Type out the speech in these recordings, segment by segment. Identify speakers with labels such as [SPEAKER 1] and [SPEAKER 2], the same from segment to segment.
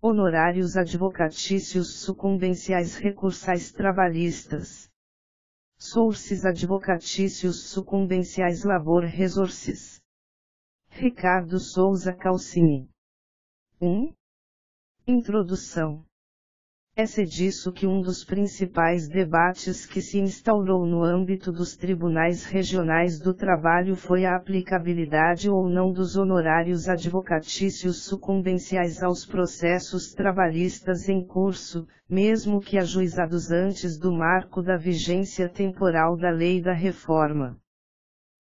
[SPEAKER 1] Honorários advocatícios sucumbenciais recursais trabalhistas. Sources advocatícios sucumbenciais labor resources. Ricardo Souza Calcini. 1. Introdução. É disso que um dos principais debates que se instaurou no âmbito dos tribunais regionais do trabalho foi a aplicabilidade ou não dos honorários advocatícios sucumbenciais aos processos trabalhistas em curso, mesmo que ajuizados antes do marco da vigência temporal da Lei da Reforma.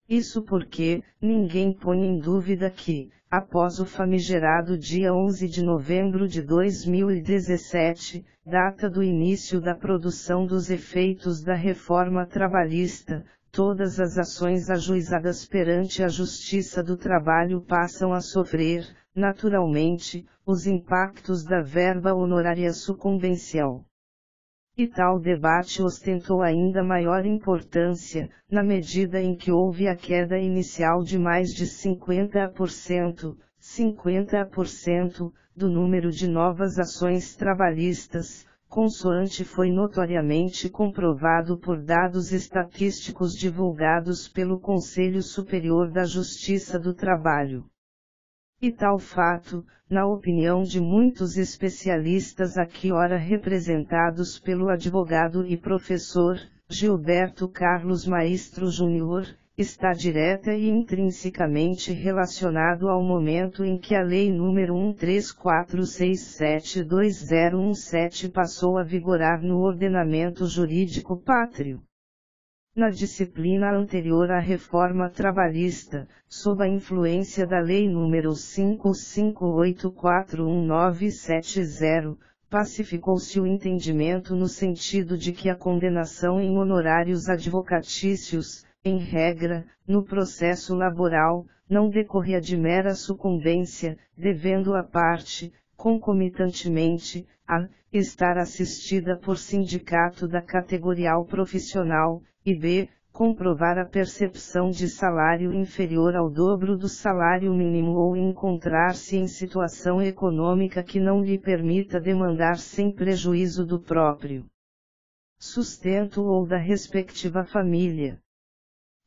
[SPEAKER 1] Isso porque, ninguém põe em dúvida que, após o famigerado dia 11 de novembro de 2017, data do início da produção dos efeitos da reforma trabalhista, todas as ações ajuizadas perante a Justiça do Trabalho passam a sofrer, naturalmente, os impactos da verba honorária sucumbencial. E tal debate ostentou ainda maior importância, na medida em que houve a queda inicial de mais de 50%, do número de novas ações trabalhistas, consoante foi notoriamente comprovado por dados estatísticos divulgados pelo Conselho Superior da Justiça do Trabalho. E tal fato, na opinião de muitos especialistas aqui ora representados pelo advogado e professor, Gilberto Carlos Maestro Júnior, está direta e intrinsecamente relacionado ao momento em que a Lei nº 13467/2017 passou a vigorar no ordenamento jurídico pátrio. Na disciplina anterior à reforma trabalhista, sob a influência da Lei nº 55841970, pacificou-se o entendimento no sentido de que a condenação em honorários advocatícios, em regra, no processo laboral, não decorria de mera sucumbência, devendo a parte, concomitantemente, a estar assistida por sindicato da categorial profissional, e b. comprovar a percepção de salário inferior ao dobro do salário mínimo ou encontrar-se em situação econômica que não lhe permita demandar sem prejuízo do próprio sustento ou da respectiva família.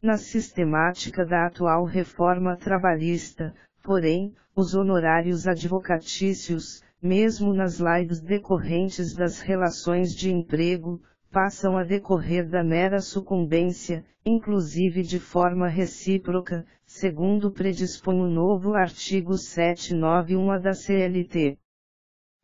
[SPEAKER 1] Na sistemática da atual reforma trabalhista, porém, os honorários advocatícios, mesmo nas lides decorrentes das relações de emprego, passam a decorrer da mera sucumbência, inclusive de forma recíproca, segundo predispõe o novo artigo 791-A da CLT.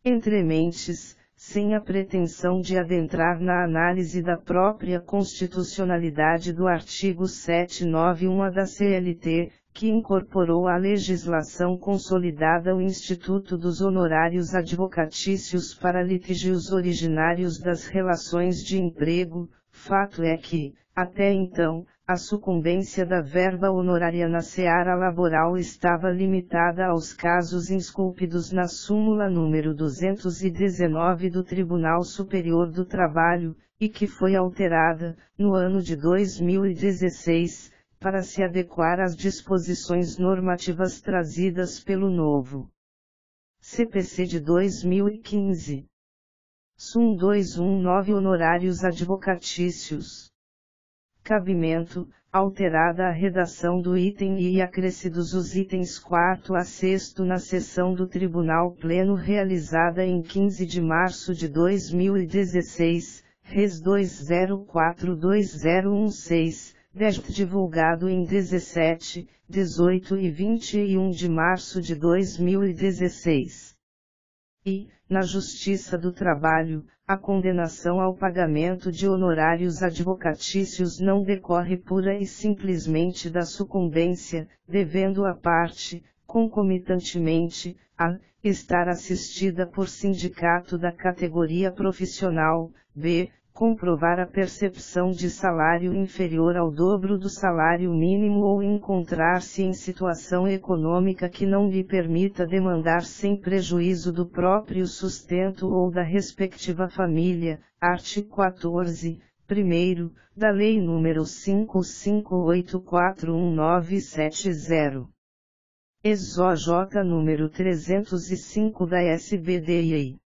[SPEAKER 1] Entre mentes, sem a pretensão de adentrar na análise da própria constitucionalidade do artigo 791-A da CLT, que incorporou à legislação consolidada o Instituto dos Honorários Advocatícios para litígios originários das relações de emprego, fato é que, até então, a sucumbência da verba honorária na seara laboral estava limitada aos casos insculpidos na súmula número 219 do Tribunal Superior do Trabalho, e que foi alterada, no ano de 2016, para se adequar às disposições normativas trazidas pelo novo CPC de 2015. SUM 219 Honorários advocatícios. Cabimento, alterada a redação do item I e acrescidos os itens 4 a 6º na sessão do Tribunal Pleno realizada em 15 de março de 2016, Res 20420116, divulgado em 17, 18 e 21 de março de 2016. E, na Justiça do Trabalho, a condenação ao pagamento de honorários advocatícios não decorre pura e simplesmente da sucumbência, devendo a parte, concomitantemente, a estar assistida por sindicato da categoria profissional, b. comprovar a percepção de salário inferior ao dobro do salário mínimo ou encontrar-se em situação econômica que não lhe permita demandar sem prejuízo do próprio sustento ou da respectiva família, artigo 14, primeiro, da Lei nº 55841970. ESOJ número 305 da SBDI.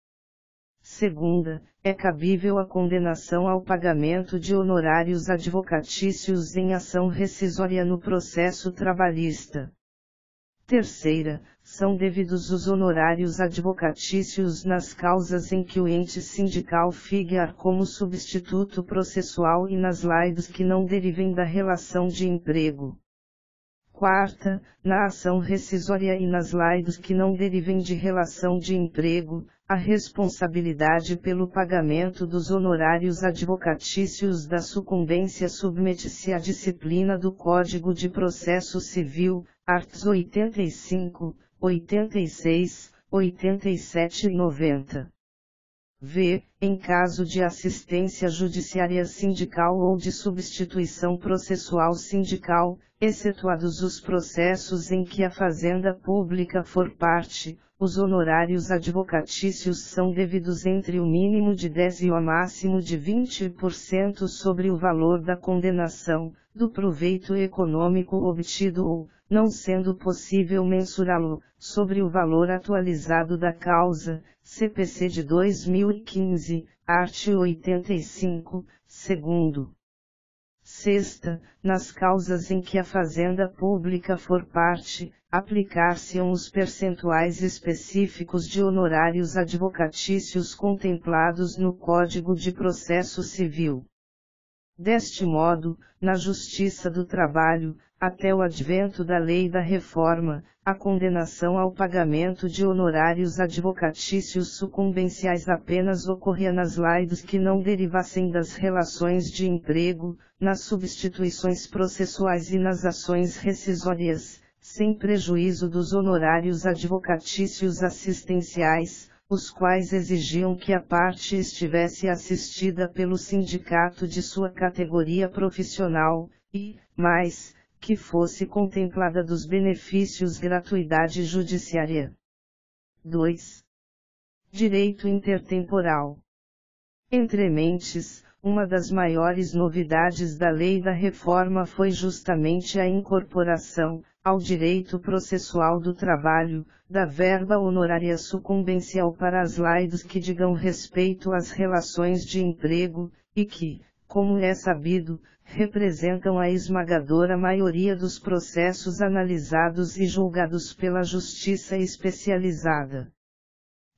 [SPEAKER 1] Segunda, é cabível a condenação ao pagamento de honorários advocatícios em ação rescisória no processo trabalhista. Terceira, são devidos os honorários advocatícios nas causas em que o ente sindical figurar como substituto processual e nas laides que não derivem da relação de emprego. Quarta, na ação rescisória e nas laides que não derivem de relação de emprego, a responsabilidade pelo pagamento dos honorários advocatícios da sucumbência submete-se à disciplina do Código de Processo Civil, arts. 85, 86, 87 e 90. V. Em caso de assistência judiciária sindical ou de substituição processual sindical, excetuados os processos em que a Fazenda Pública for parte, os honorários advocatícios são devidos entre o mínimo de 10% e o máximo de 20% sobre o valor da condenação, do proveito econômico obtido ou, não sendo possível mensurá-lo, sobre o valor atualizado da causa, CPC de 2015, art. 85, segundo. Sexta, nas causas em que a Fazenda Pública for parte, aplicar-se-ão os percentuais específicos de honorários advocatícios contemplados no Código de Processo Civil. Deste modo, na Justiça do Trabalho, até o advento da Lei da Reforma, a condenação ao pagamento de honorários advocatícios sucumbenciais apenas ocorria nas laides que não derivassem das relações de emprego, nas substituições processuais e nas ações rescisórias, sem prejuízo dos honorários advocatícios assistenciais, os quais exigiam que a parte estivesse assistida pelo sindicato de sua categoria profissional, e, mais, que fosse contemplada dos benefícios gratuidade judiciária. 2. Direito intertemporal. Entre mentes, uma das maiores novidades da Lei da Reforma foi justamente a incorporação, ao direito processual do trabalho, da verba honorária sucumbencial para as laides que digam respeito às relações de emprego, e que, como é sabido, representam a esmagadora maioria dos processos analisados e julgados pela Justiça especializada.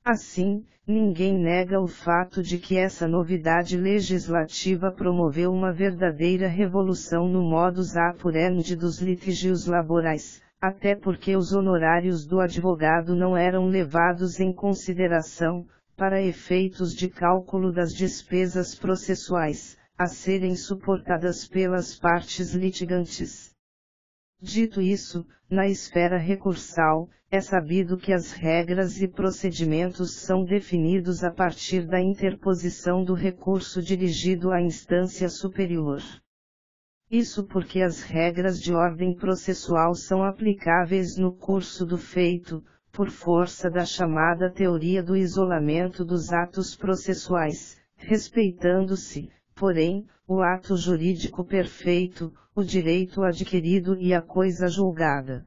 [SPEAKER 1] Assim, ninguém nega o fato de que essa novidade legislativa promoveu uma verdadeira revolução no modus operandi dos litígios laborais, até porque os honorários do advogado não eram levados em consideração, para efeitos de cálculo das despesas processuais, a serem suportadas pelas partes litigantes. Dito isso, na esfera recursal, é sabido que as regras e procedimentos são definidos a partir da interposição do recurso dirigido à instância superior. Isso porque as regras de ordem processual são aplicáveis no curso do feito, por força da chamada teoria do isolamento dos atos processuais, respeitando-se, porém, o ato jurídico perfeito, o direito adquirido e a coisa julgada.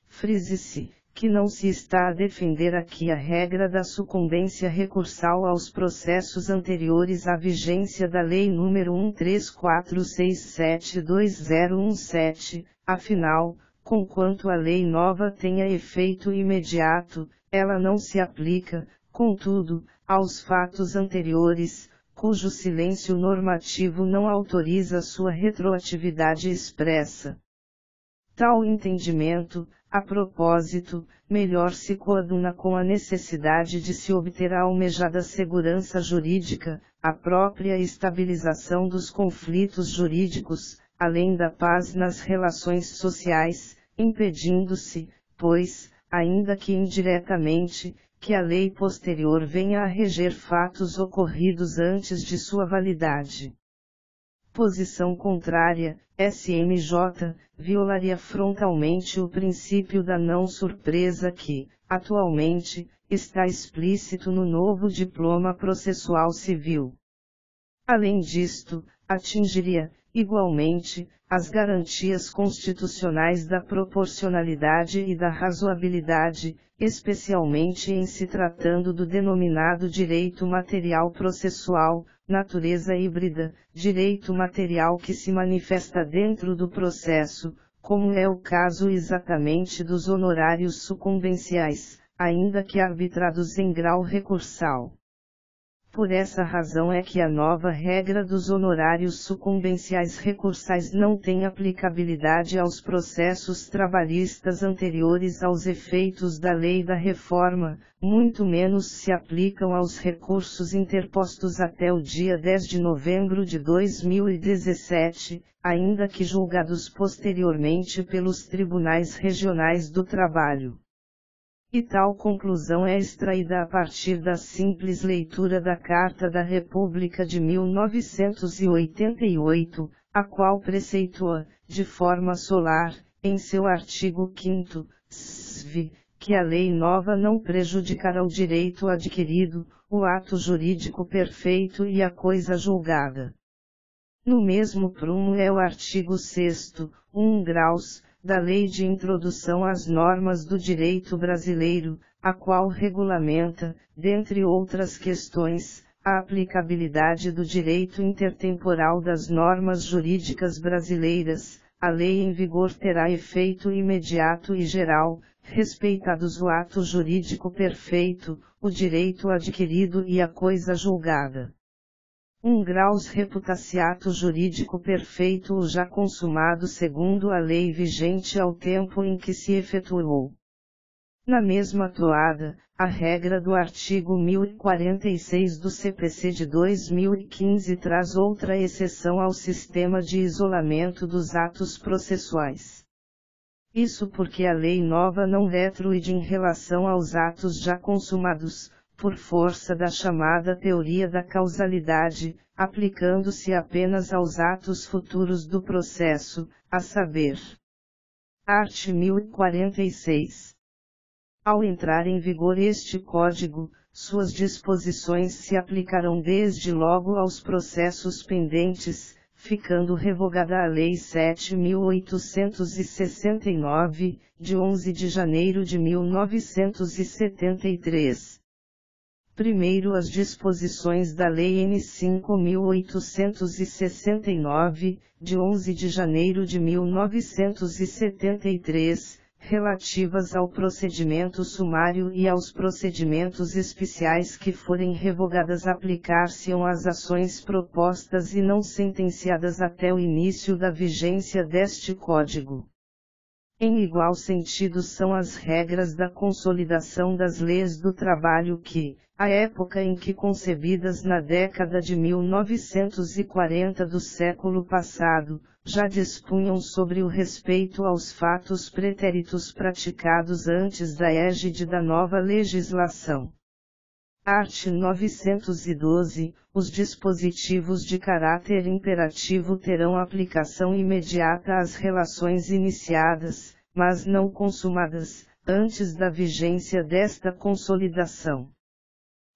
[SPEAKER 1] Frise-se, que não se está a defender aqui a regra da sucumbência recursal aos processos anteriores à vigência da Lei nº 134672017, afinal, conquanto a lei nova tenha efeito imediato, ela não se aplica, contudo, aos fatos anteriores, cujo silêncio normativo não autoriza sua retroatividade expressa. Tal entendimento, a propósito, melhor se coaduna com a necessidade de se obter a almejada segurança jurídica, a própria estabilização dos conflitos jurídicos, além da paz nas relações sociais, impedindo-se, pois, ainda que indiretamente, que a lei posterior venha a reger fatos ocorridos antes de sua validade. Posição contrária, SMJ, violaria frontalmente o princípio da não surpresa que, atualmente, está explícito no novo Diploma Processual Civil. Além disto, atingiria, Igualmente, as garantias constitucionais da proporcionalidade e da razoabilidade, especialmente em se tratando do denominado direito material processual, natureza híbrida, direito material que se manifesta dentro do processo, como é o caso exatamente dos honorários sucumbenciais, ainda que arbitrados em grau recursal. Por essa razão é que a nova regra dos honorários sucumbenciais recursais não tem aplicabilidade aos processos trabalhistas anteriores aos efeitos da Lei da Reforma, muito menos se aplicam aos recursos interpostos até o dia 10 de novembro de 2017, ainda que julgados posteriormente pelos tribunais regionais do trabalho. E tal conclusão é extraída a partir da simples leitura da Carta da República de 1988, a qual preceitua, de forma solar, em seu artigo 5º, sv., que a lei nova não prejudicará o direito adquirido, o ato jurídico perfeito e a coisa julgada. No mesmo prumo é o artigo 6º, 1 graus, da Lei de Introdução às Normas do Direito Brasileiro, a qual regulamenta, dentre outras questões, a aplicabilidade do direito intertemporal das normas jurídicas brasileiras. A lei em vigor terá efeito imediato e geral, respeitados o ato jurídico perfeito, o direito adquirido e a coisa julgada. 1 graus reputaciato jurídico perfeito ou já consumado segundo a lei vigente ao tempo em que se efetuou. Na mesma toada, a regra do artigo 1046 do CPC de 2015 traz outra exceção ao sistema de isolamento dos atos processuais. Isso porque a lei nova não retroide em relação aos atos já consumados, por força da chamada teoria da causalidade, aplicando-se apenas aos atos futuros do processo, a saber, art. 1046. Ao entrar em vigor este Código, suas disposições se aplicarão desde logo aos processos pendentes, ficando revogada a Lei 7.869, de 11 de janeiro de 1973. Primeiro, as disposições da Lei N. 5.869, de 11 de janeiro de 1973, relativas ao procedimento sumário e aos procedimentos especiais que forem revogadas aplicar-se-ão às ações propostas e não sentenciadas até o início da vigência deste Código. Em igual sentido são as regras da consolidação das leis do trabalho que, à época em que concebidas na década de 1940 do século passado, já dispunham sobre o respeito aos fatos pretéritos praticados antes da égide da nova legislação. Art. 912, os dispositivos de caráter imperativo terão aplicação imediata às relações iniciadas, mas não consumadas, antes da vigência desta consolidação.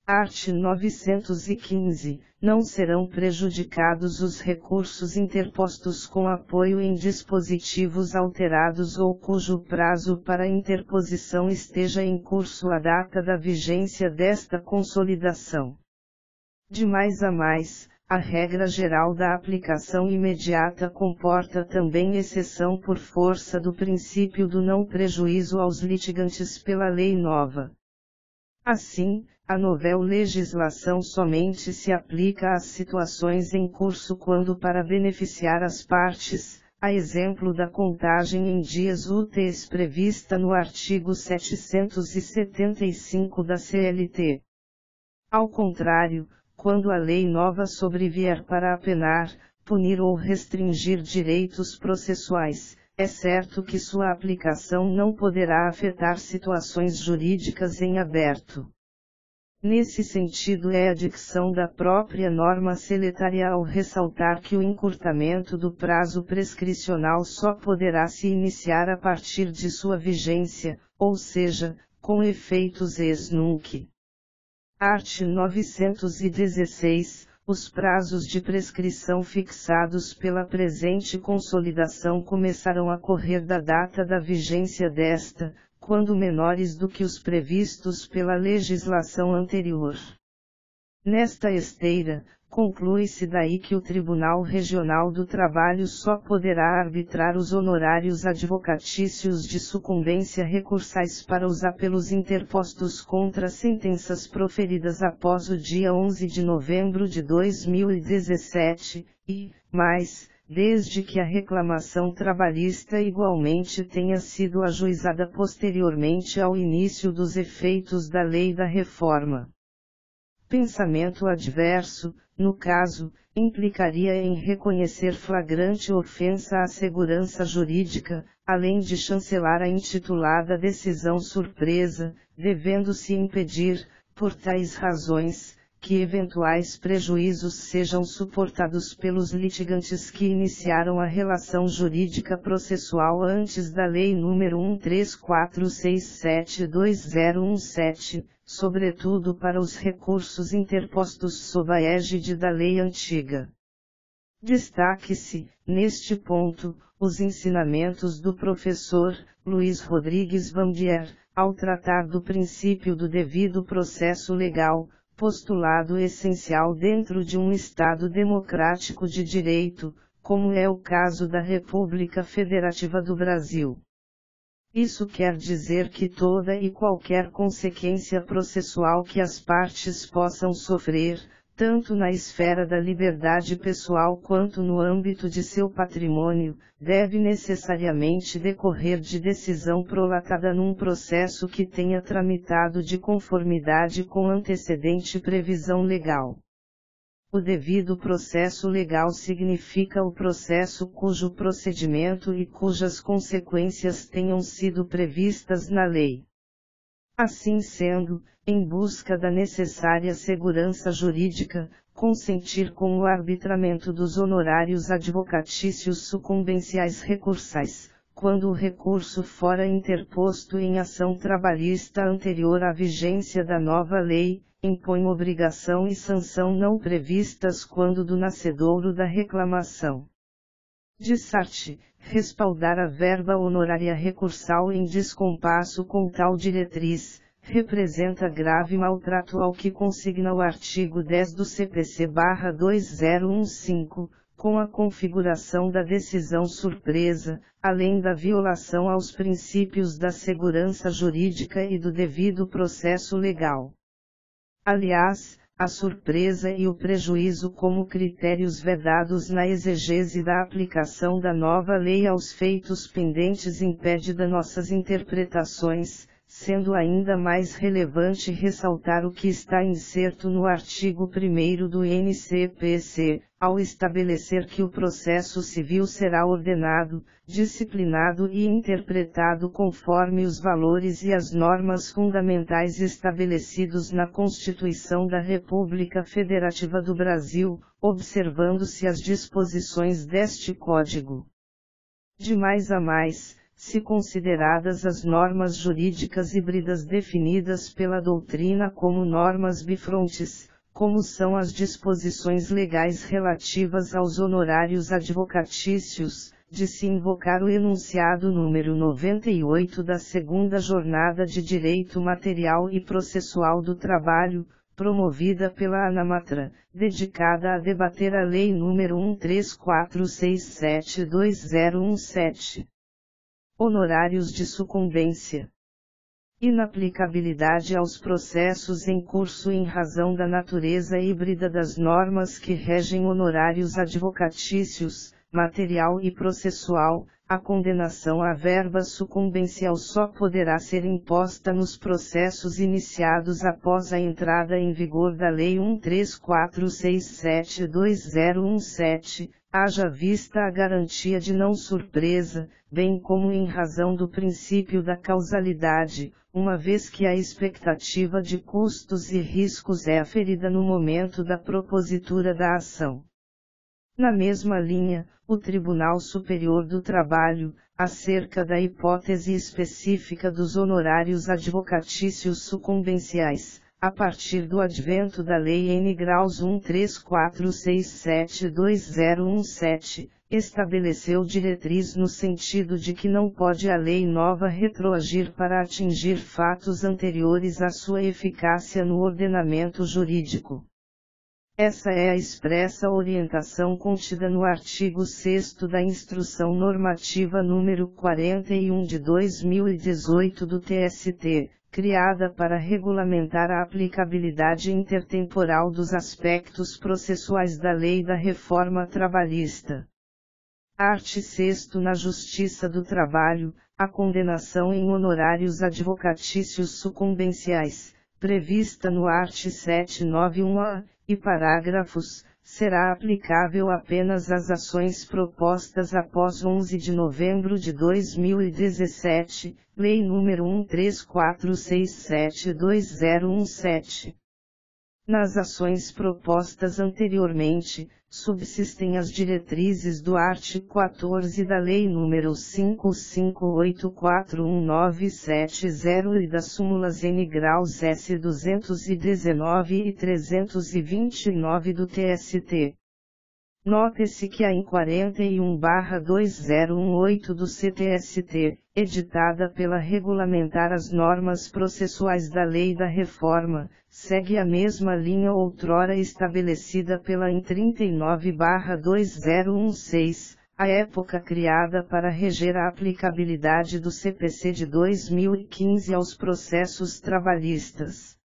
[SPEAKER 1] Art. 915, não serão prejudicados os recursos interpostos com apoio em dispositivos alterados ou cujo prazo para interposição esteja em curso à data da vigência desta consolidação. De mais a mais, a regra geral da aplicação imediata comporta também exceção por força do princípio do não prejuízo aos litigantes pela lei nova. Assim, a novel legislação somente se aplica às situações em curso quando para beneficiar as partes, a exemplo da contagem em dias úteis prevista no artigo 775 da CLT. Ao contrário, quando a lei nova sobrevier para apenar, punir ou restringir direitos processuais, é certo que sua aplicação não poderá afetar situações jurídicas em aberto. Nesse sentido é a dicção da própria norma seletária ao ressaltar que o encurtamento do prazo prescricional só poderá se iniciar a partir de sua vigência, ou seja, com efeitos ex nunc. Art. 916, os prazos de prescrição fixados pela presente consolidação começarão a correr da data da vigência desta, quando menores do que os previstos pela legislação anterior. Nesta esteira, conclui-se daí que o Tribunal Regional do Trabalho só poderá arbitrar os honorários advocatícios de sucumbência recursais para os apelos interpostos contra sentenças proferidas após o dia 11 de novembro de 2017, e, mais, desde que a reclamação trabalhista igualmente tenha sido ajuizada posteriormente ao início dos efeitos da lei da reforma. Pensamento adverso, no caso, implicaria em reconhecer flagrante ofensa à segurança jurídica, além de chancelar a intitulada decisão surpresa, devendo-se impedir, por tais razões, que eventuais prejuízos sejam suportados pelos litigantes que iniciaram a relação jurídica processual antes da Lei nº 13467/2017, sobretudo para os recursos interpostos sob a égide da lei antiga. Destaque-se, neste ponto, os ensinamentos do professor Luiz Rodrigues Vandier, ao tratar do princípio do devido processo legal, postulado essencial dentro de um Estado democrático de direito, como é o caso da República Federativa do Brasil. Isso quer dizer que toda e qualquer consequência processual que as partes possam sofrer, tanto na esfera da liberdade pessoal quanto no âmbito de seu patrimônio, deve necessariamente decorrer de decisão prolatada num processo que tenha tramitado de conformidade com antecedente previsão legal. O devido processo legal significa o processo cujo procedimento e cujas consequências tenham sido previstas na lei. Assim sendo, em busca da necessária segurança jurídica, consentir com o arbitramento dos honorários advocatícios sucumbenciais recursais, quando o recurso fora interposto em ação trabalhista anterior à vigência da nova lei, impõe obrigação e sanção não previstas quando do nascedouro da reclamação. Dissarte, respaldar a verba honorária recursal em descompasso com tal diretriz, representa grave maltrato ao que consigna o artigo 10 do CPC/2015, com a configuração da decisão surpresa, além da violação aos princípios da segurança jurídica e do devido processo legal. Aliás, a surpresa e o prejuízo como critérios vedados na exegese da aplicação da nova lei aos feitos pendentes impede das nossas interpretações, sendo ainda mais relevante ressaltar o que está inserto no artigo 1º do NCPC, ao estabelecer que o processo civil será ordenado, disciplinado e interpretado conforme os valores e as normas fundamentais estabelecidos na Constituição da República Federativa do Brasil, observando-se as disposições deste Código. De mais a mais, se consideradas as normas jurídicas híbridas definidas pela doutrina como normas bifrontes, como são as disposições legais relativas aos honorários advocatícios, de se invocar o enunciado número 98 da segunda Jornada de Direito Material e Processual do Trabalho, promovida pela ANAMATRA, dedicada a debater a Lei nº 13467/2017. Honorários de sucumbência. Inaplicabilidade aos processos em curso em razão da natureza híbrida das normas que regem honorários advocatícios, material e processual. A condenação à verba sucumbencial só poderá ser imposta nos processos iniciados após a entrada em vigor da Lei 13467/2017, haja vista a garantia de não surpresa, bem como em razão do princípio da causalidade, uma vez que a expectativa de custos e riscos é aferida no momento da propositura da ação. Na mesma linha, o Tribunal Superior do Trabalho, acerca da hipótese específica dos honorários advocatícios sucumbenciais, a partir do advento da Lei N. Graus 134672017, estabeleceu diretriz no sentido de que não pode a lei nova retroagir para atingir fatos anteriores à sua eficácia no ordenamento jurídico. Essa é a expressa orientação contida no artigo 6º da Instrução Normativa número 41 de 2018 do TST, criada para regulamentar a aplicabilidade intertemporal dos aspectos processuais da Lei da Reforma Trabalhista. Art. 6º Na Justiça do Trabalho, a condenação em honorários advocatícios sucumbenciais, prevista no art. 791-A, e parágrafos, será aplicável apenas às ações propostas após 11 de novembro de 2017, Lei nº 134672017. Nas ações propostas anteriormente, subsistem as diretrizes do art. 14 da Lei nº 55841970 e das súmulas N. Graus S. 219 e 329 do TST. Note-se que a Em 41/2018 do CTST, editada pela regulamentar as normas processuais da Lei da Reforma, segue a mesma linha outrora estabelecida pela Em 39/2016, à época criada para reger a aplicabilidade do CPC de 2015 aos processos trabalhistas.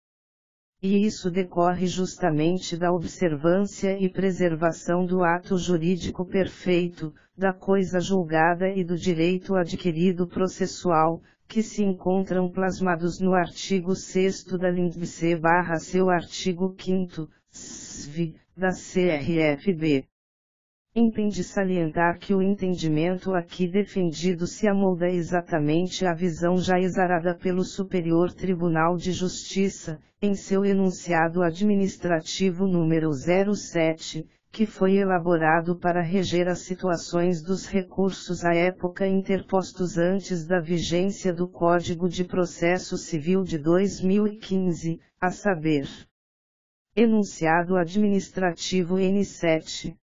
[SPEAKER 1] E isso decorre justamente da observância e preservação do ato jurídico perfeito, da coisa julgada e do direito adquirido processual, que se encontram plasmados no artigo 6º da LINDB/seu artigo 5º, SV, da CRFB. Entende salientar que o entendimento aqui defendido se amolda exatamente à visão já exarada pelo Superior Tribunal de Justiça, em seu enunciado administrativo número 07, que foi elaborado para reger as situações dos recursos à época interpostos antes da vigência do Código de Processo Civil de 2015, a saber, enunciado administrativo N7.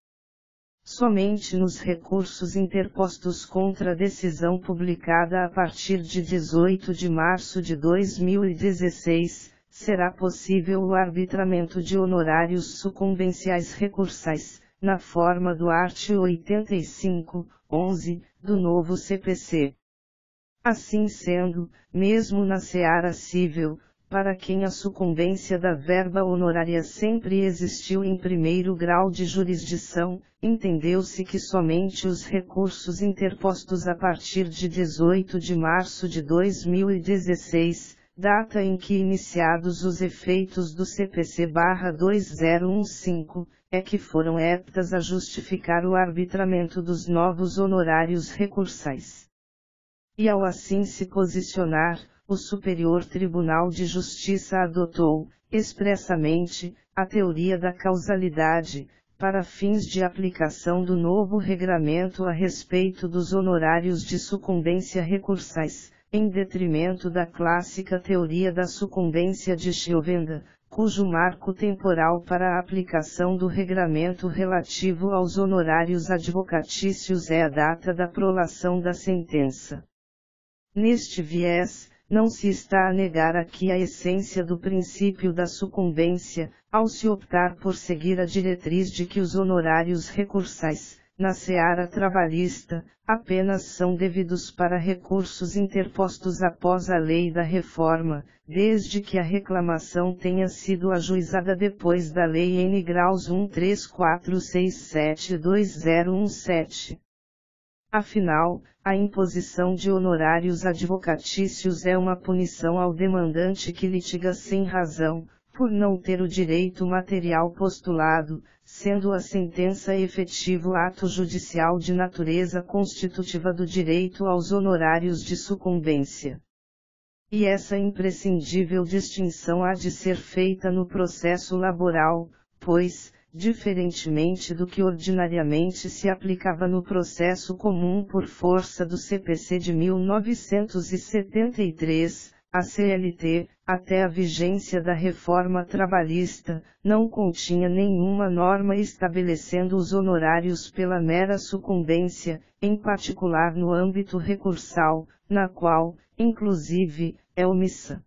[SPEAKER 1] Somente nos recursos interpostos contra a decisão publicada a partir de 18 de março de 2016, será possível o arbitramento de honorários sucumbenciais recursais, na forma do art. 85(11) do novo CPC. Assim sendo, mesmo na seara civil, para quem a sucumbência da verba honorária sempre existiu em primeiro grau de jurisdição, entendeu-se que somente os recursos interpostos a partir de 18 de março de 2016, data em que iniciados os efeitos do CPC/2015, é que foram aptas a justificar o arbitramento dos novos honorários recursais. E ao assim se posicionar, o Superior Tribunal de Justiça adotou, expressamente, a teoria da causalidade, para fins de aplicação do novo regramento a respeito dos honorários de sucumbência recursais, em detrimento da clássica teoria da sucumbência de Chiovenda, cujo marco temporal para a aplicação do regramento relativo aos honorários advocatícios é a data da prolação da sentença. Neste viés, não se está a negar aqui a essência do princípio da sucumbência, ao se optar por seguir a diretriz de que os honorários recursais, na seara trabalhista, apenas são devidos para recursos interpostos após a Lei da Reforma, desde que a reclamação tenha sido ajuizada depois da Lei N. Graus 134672017. Afinal, a imposição de honorários advocatícios é uma punição ao demandante que litiga sem razão, por não ter o direito material postulado, sendo a sentença efetivo ato judicial de natureza constitutiva do direito aos honorários de sucumbência. E essa imprescindível distinção há de ser feita no processo laboral, pois, diferentemente do que ordinariamente se aplicava no processo comum por força do CPC de 1973, A CLT, até a vigência da reforma trabalhista, não continha nenhuma norma estabelecendo os honorários pela mera sucumbência, em particular no âmbito recursal, na qual, inclusive, é omissa.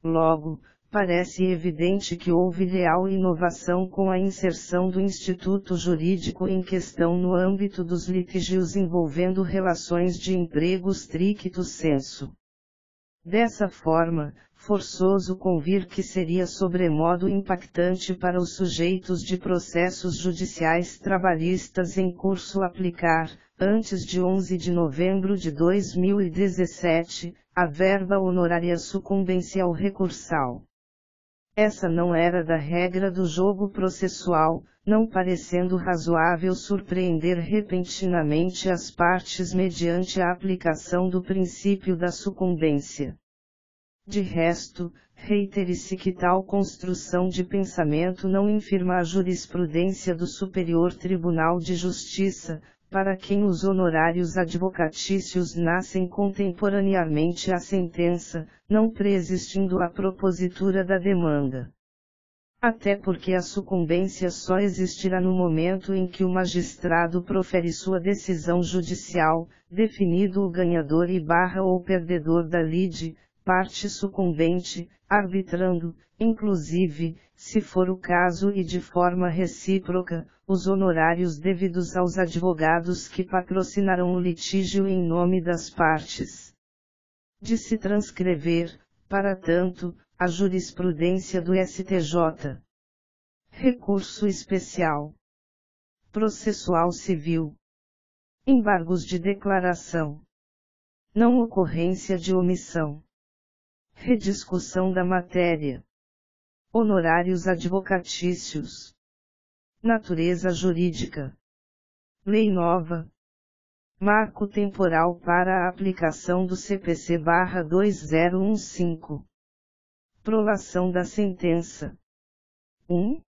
[SPEAKER 1] Logo, parece evidente que houve real inovação com a inserção do instituto jurídico em questão no âmbito dos litígios envolvendo relações de emprego stricto sensu. Dessa forma, forçoso convir que seria sobremodo impactante para os sujeitos de processos judiciais trabalhistas em curso aplicar, antes de 11 de novembro de 2017, a verba honorária sucumbencial recursal. Essa não era da regra do jogo processual, não parecendo razoável surpreender repentinamente as partes mediante a aplicação do princípio da sucumbência. De resto, reitere-se que tal construção de pensamento não infirma a jurisprudência do Superior Tribunal de Justiça, para quem os honorários advocatícios nascem contemporaneamente à sentença, não preexistindo a propositura da demanda. Até porque a sucumbência só existirá no momento em que o magistrado profere sua decisão judicial, definido o ganhador ou perdedor da lide, parte sucumbente, arbitrando, inclusive, se for o caso e de forma recíproca, os honorários devidos aos advogados que patrocinarão o litígio em nome das partes. De se transcrever, para tanto, a jurisprudência do STJ. Recurso especial. Processual civil. Embargos de declaração. Não ocorrência de omissão. Rediscussão da matéria. Honorários advocatícios. Natureza jurídica. Lei nova. Marco temporal para a aplicação do CPC/2015. Prolação da sentença. 1.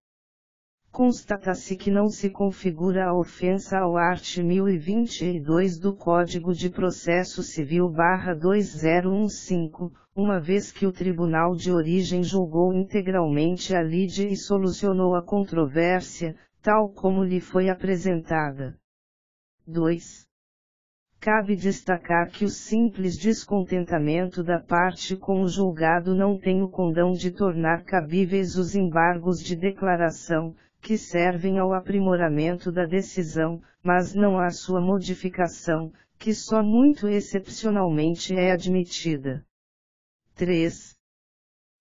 [SPEAKER 1] Constata-se que não se configura a ofensa ao art. 1022 do Código de Processo Civil/2015, uma vez que o tribunal de origem julgou integralmente a lide e solucionou a controvérsia, tal como lhe foi apresentada. 2. Cabe destacar que o simples descontentamento da parte com o julgado não tem o condão de tornar cabíveis os embargos de declaração, que servem ao aprimoramento da decisão, mas não à sua modificação, que só muito excepcionalmente é admitida. 3.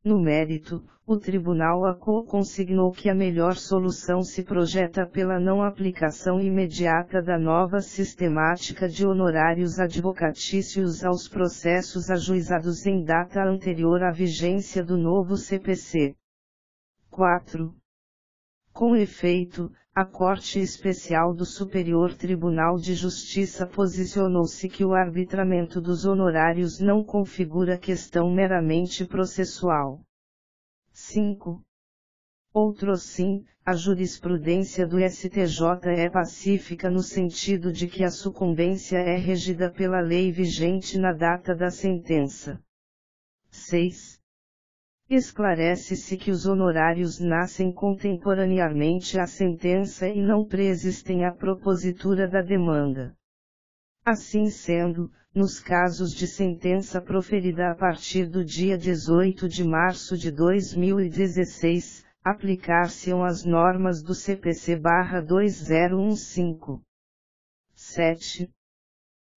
[SPEAKER 1] No mérito, o Tribunal consignou que a melhor solução se projeta pela não aplicação imediata da nova sistemática de honorários advocatícios aos processos ajuizados em data anterior à vigência do novo CPC. 4. Com efeito, a Corte Especial do Superior Tribunal de Justiça posicionou-se que o arbitramento dos honorários não configura questão meramente processual. 5. Outrosim, a jurisprudência do STJ é pacífica no sentido de que a sucumbência é regida pela lei vigente na data da sentença. 6. Esclarece-se que os honorários nascem contemporaneamente à sentença e não preexistem à propositura da demanda. Assim sendo, nos casos de sentença proferida a partir do dia 18 de março de 2016, aplicar-se-ão as normas do CPC/2015. 7.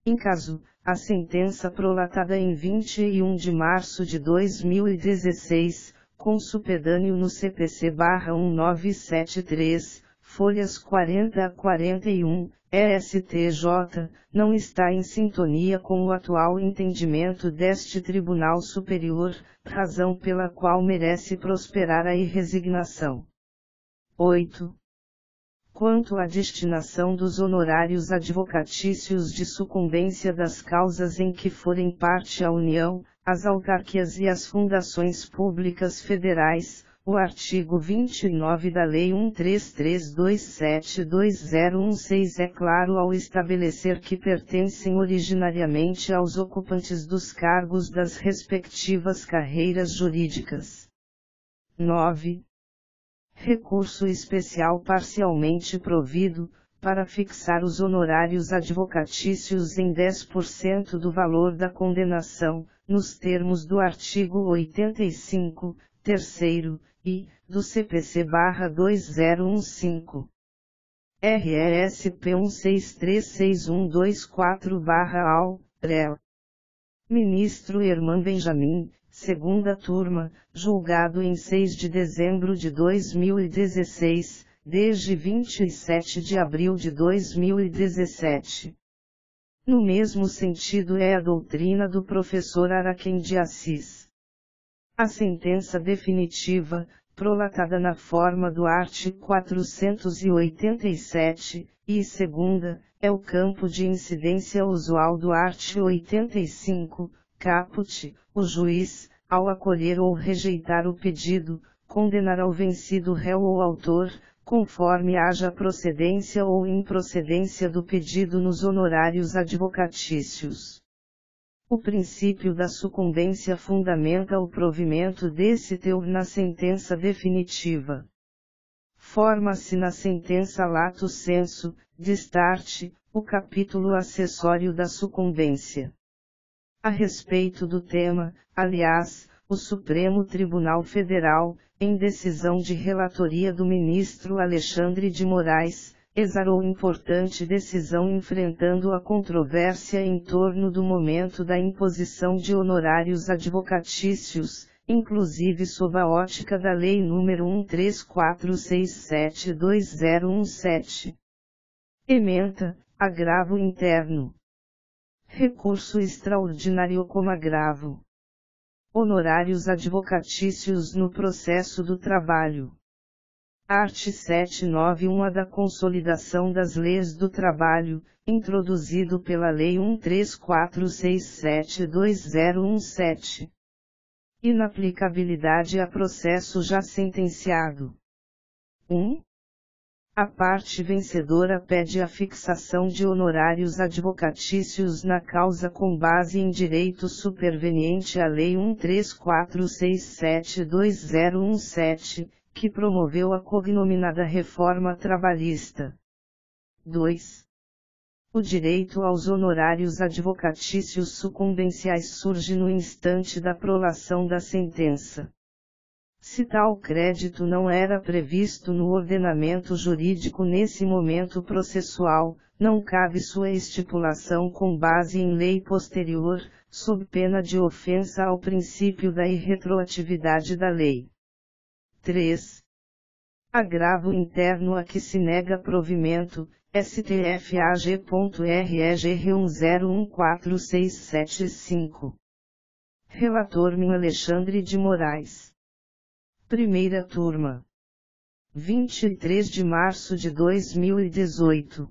[SPEAKER 1] Em caso, a sentença prolatada em 21 de março de 2016, com supedâneo no CPC/1973, folhas 40 a 41, ESTJ, não está em sintonia com o atual entendimento deste Tribunal Superior, razão pela qual merece prosperar a irresignação. 8. Quanto à destinação dos honorários advocatícios de sucumbência das causas em que forem parte a União, as autarquias e as fundações públicas federais, O artigo 29 da Lei 13327/2016 é claro ao estabelecer que pertencem originariamente aos ocupantes dos cargos das respectivas carreiras jurídicas. 9. Recurso especial parcialmente provido, para fixar os honorários advocatícios em 10% do valor da condenação, nos termos do artigo 85, terceiro, e, do CPC-2015. RESP 1636124/AL, REL. Ministro Herman Benjamin, segunda turma, julgado em 6 de dezembro de 2016, desde 27 de abril de 2017. No mesmo sentido é a doutrina do professor Araquém de Assis. A sentença definitiva, prolatada na forma do art. 487, e segunda, é o campo de incidência usual do art. 85, caput. O juiz, ao acolher ou rejeitar o pedido, condenará o vencido réu ou autor, conforme haja procedência ou improcedência do pedido nos honorários advocatícios. O princípio da sucumbência fundamenta o provimento desse teor na sentença definitiva. Forma-se na sentença lato sensu, distarte, o capítulo acessório da sucumbência. A respeito do tema, aliás, o Supremo Tribunal Federal, em decisão de relatoria do ministro Alexandre de Moraes, exarou importante decisão enfrentando a controvérsia em torno do momento da imposição de honorários advocatícios, inclusive sob a ótica da Lei nº 13467/2017. Ementa, agravo interno. Recurso extraordinário como agravo. Honorários advocatícios no processo do trabalho. Art. 791-A da Consolidação das Leis do Trabalho, introduzido pela Lei 13467/2017. Inaplicabilidade a processo já sentenciado. 1. A parte vencedora pede a fixação de honorários advocatícios na causa com base em direito superveniente à Lei 13467/2017, que promoveu a cognominada reforma trabalhista. 2. O direito aos honorários advocatícios sucumbenciais surge no instante da prolação da sentença. Se tal crédito não era previsto no ordenamento jurídico nesse momento processual, não cabe sua estipulação com base em lei posterior, sob pena de ofensa ao princípio da irretroatividade da lei. 3. Agravo interno a que se nega provimento, STF-AG.REGR10146775. Relator Min Alexandre de Moraes. Primeira turma. 23 de março de 2018.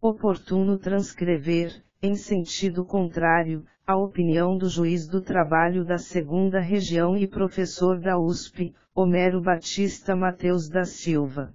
[SPEAKER 1] Oportuno transcrever, em sentido contrário, a opinião do juiz do trabalho da 2ª Região e professor da USP, Homero Batista Mateus da Silva.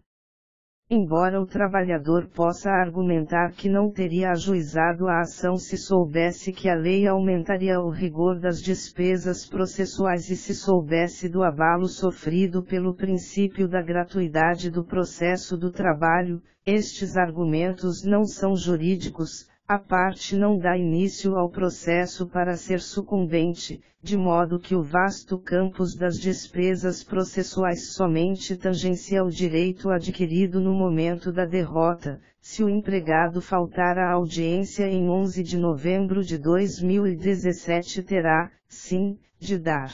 [SPEAKER 1] Embora o trabalhador possa argumentar que não teria ajuizado a ação se soubesse que a lei aumentaria o rigor das despesas processuais e se soubesse do abalo sofrido pelo princípio da gratuidade do processo do trabalho, estes argumentos não são jurídicos. A parte não dá início ao processo para ser sucumbente, de modo que o vasto campus das despesas processuais somente tangencia o direito adquirido no momento da derrota, se o empregado faltar à audiência em 11 de novembro de 2017 terá, sim, de dar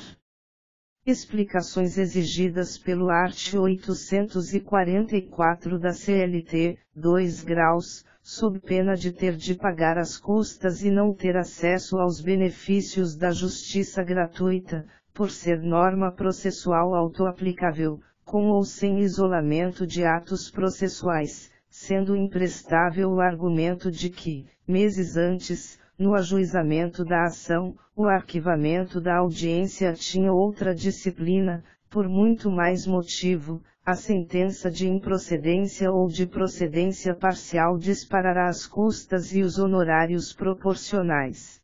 [SPEAKER 1] explicações exigidas pelo art. 844 da CLT, 2 graus, sob pena de ter de pagar as custas e não ter acesso aos benefícios da justiça gratuita, por ser norma processual autoaplicável, com ou sem isolamento de atos processuais, sendo imprestável o argumento de que, meses antes, no ajuizamento da ação, o arquivamento da audiência tinha outra disciplina, por muito mais motivo, a sentença de improcedência ou de procedência parcial disparará as custas e os honorários proporcionais.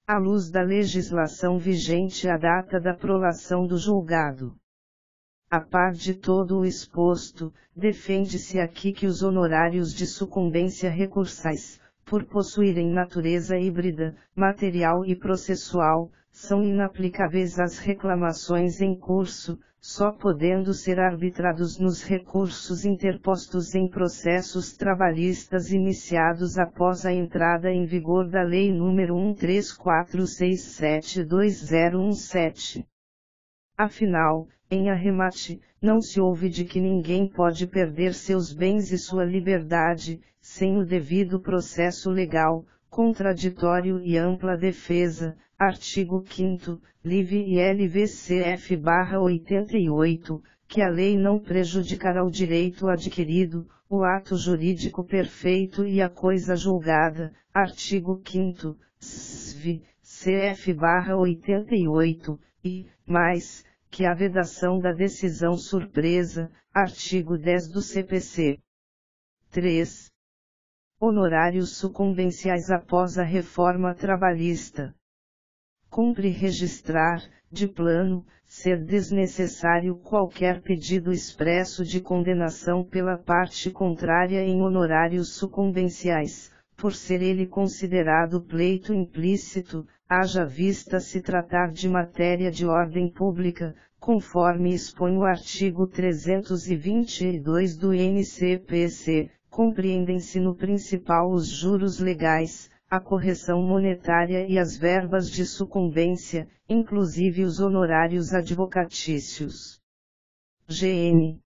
[SPEAKER 1] À luz da legislação vigente à data da prolação do julgado. A par de todo o exposto, defende-se aqui que os honorários de sucumbência recursais, por possuírem natureza híbrida, material e processual, são inaplicáveis às reclamações em curso, só podendo ser arbitrados nos recursos interpostos em processos trabalhistas iniciados após a entrada em vigor da Lei nº 13467/2017. Afinal, em arremate, não se ouve de que ninguém pode perder seus bens e sua liberdade, sem o devido processo legal, contraditório e ampla defesa. Artigo 5º, LIV e LVCF/88, que a lei não prejudicará o direito adquirido, o ato jurídico perfeito e a coisa julgada. Artigo 5º, SVI, CF/88, e, mais, que a vedação da decisão surpresa. Artigo 10 do CPC. 3. Honorários sucumbenciais após a reforma trabalhista. Cumpre registrar, de plano, ser desnecessário qualquer pedido expresso de condenação pela parte contrária em honorários sucumbenciais, por ser ele considerado pleito implícito, haja vista se tratar de matéria de ordem pública, conforme expõe o artigo 322 do NCPC, compreendem-se no principal os juros legais, a correção monetária e as verbas de sucumbência, inclusive os honorários advocatícios. GN.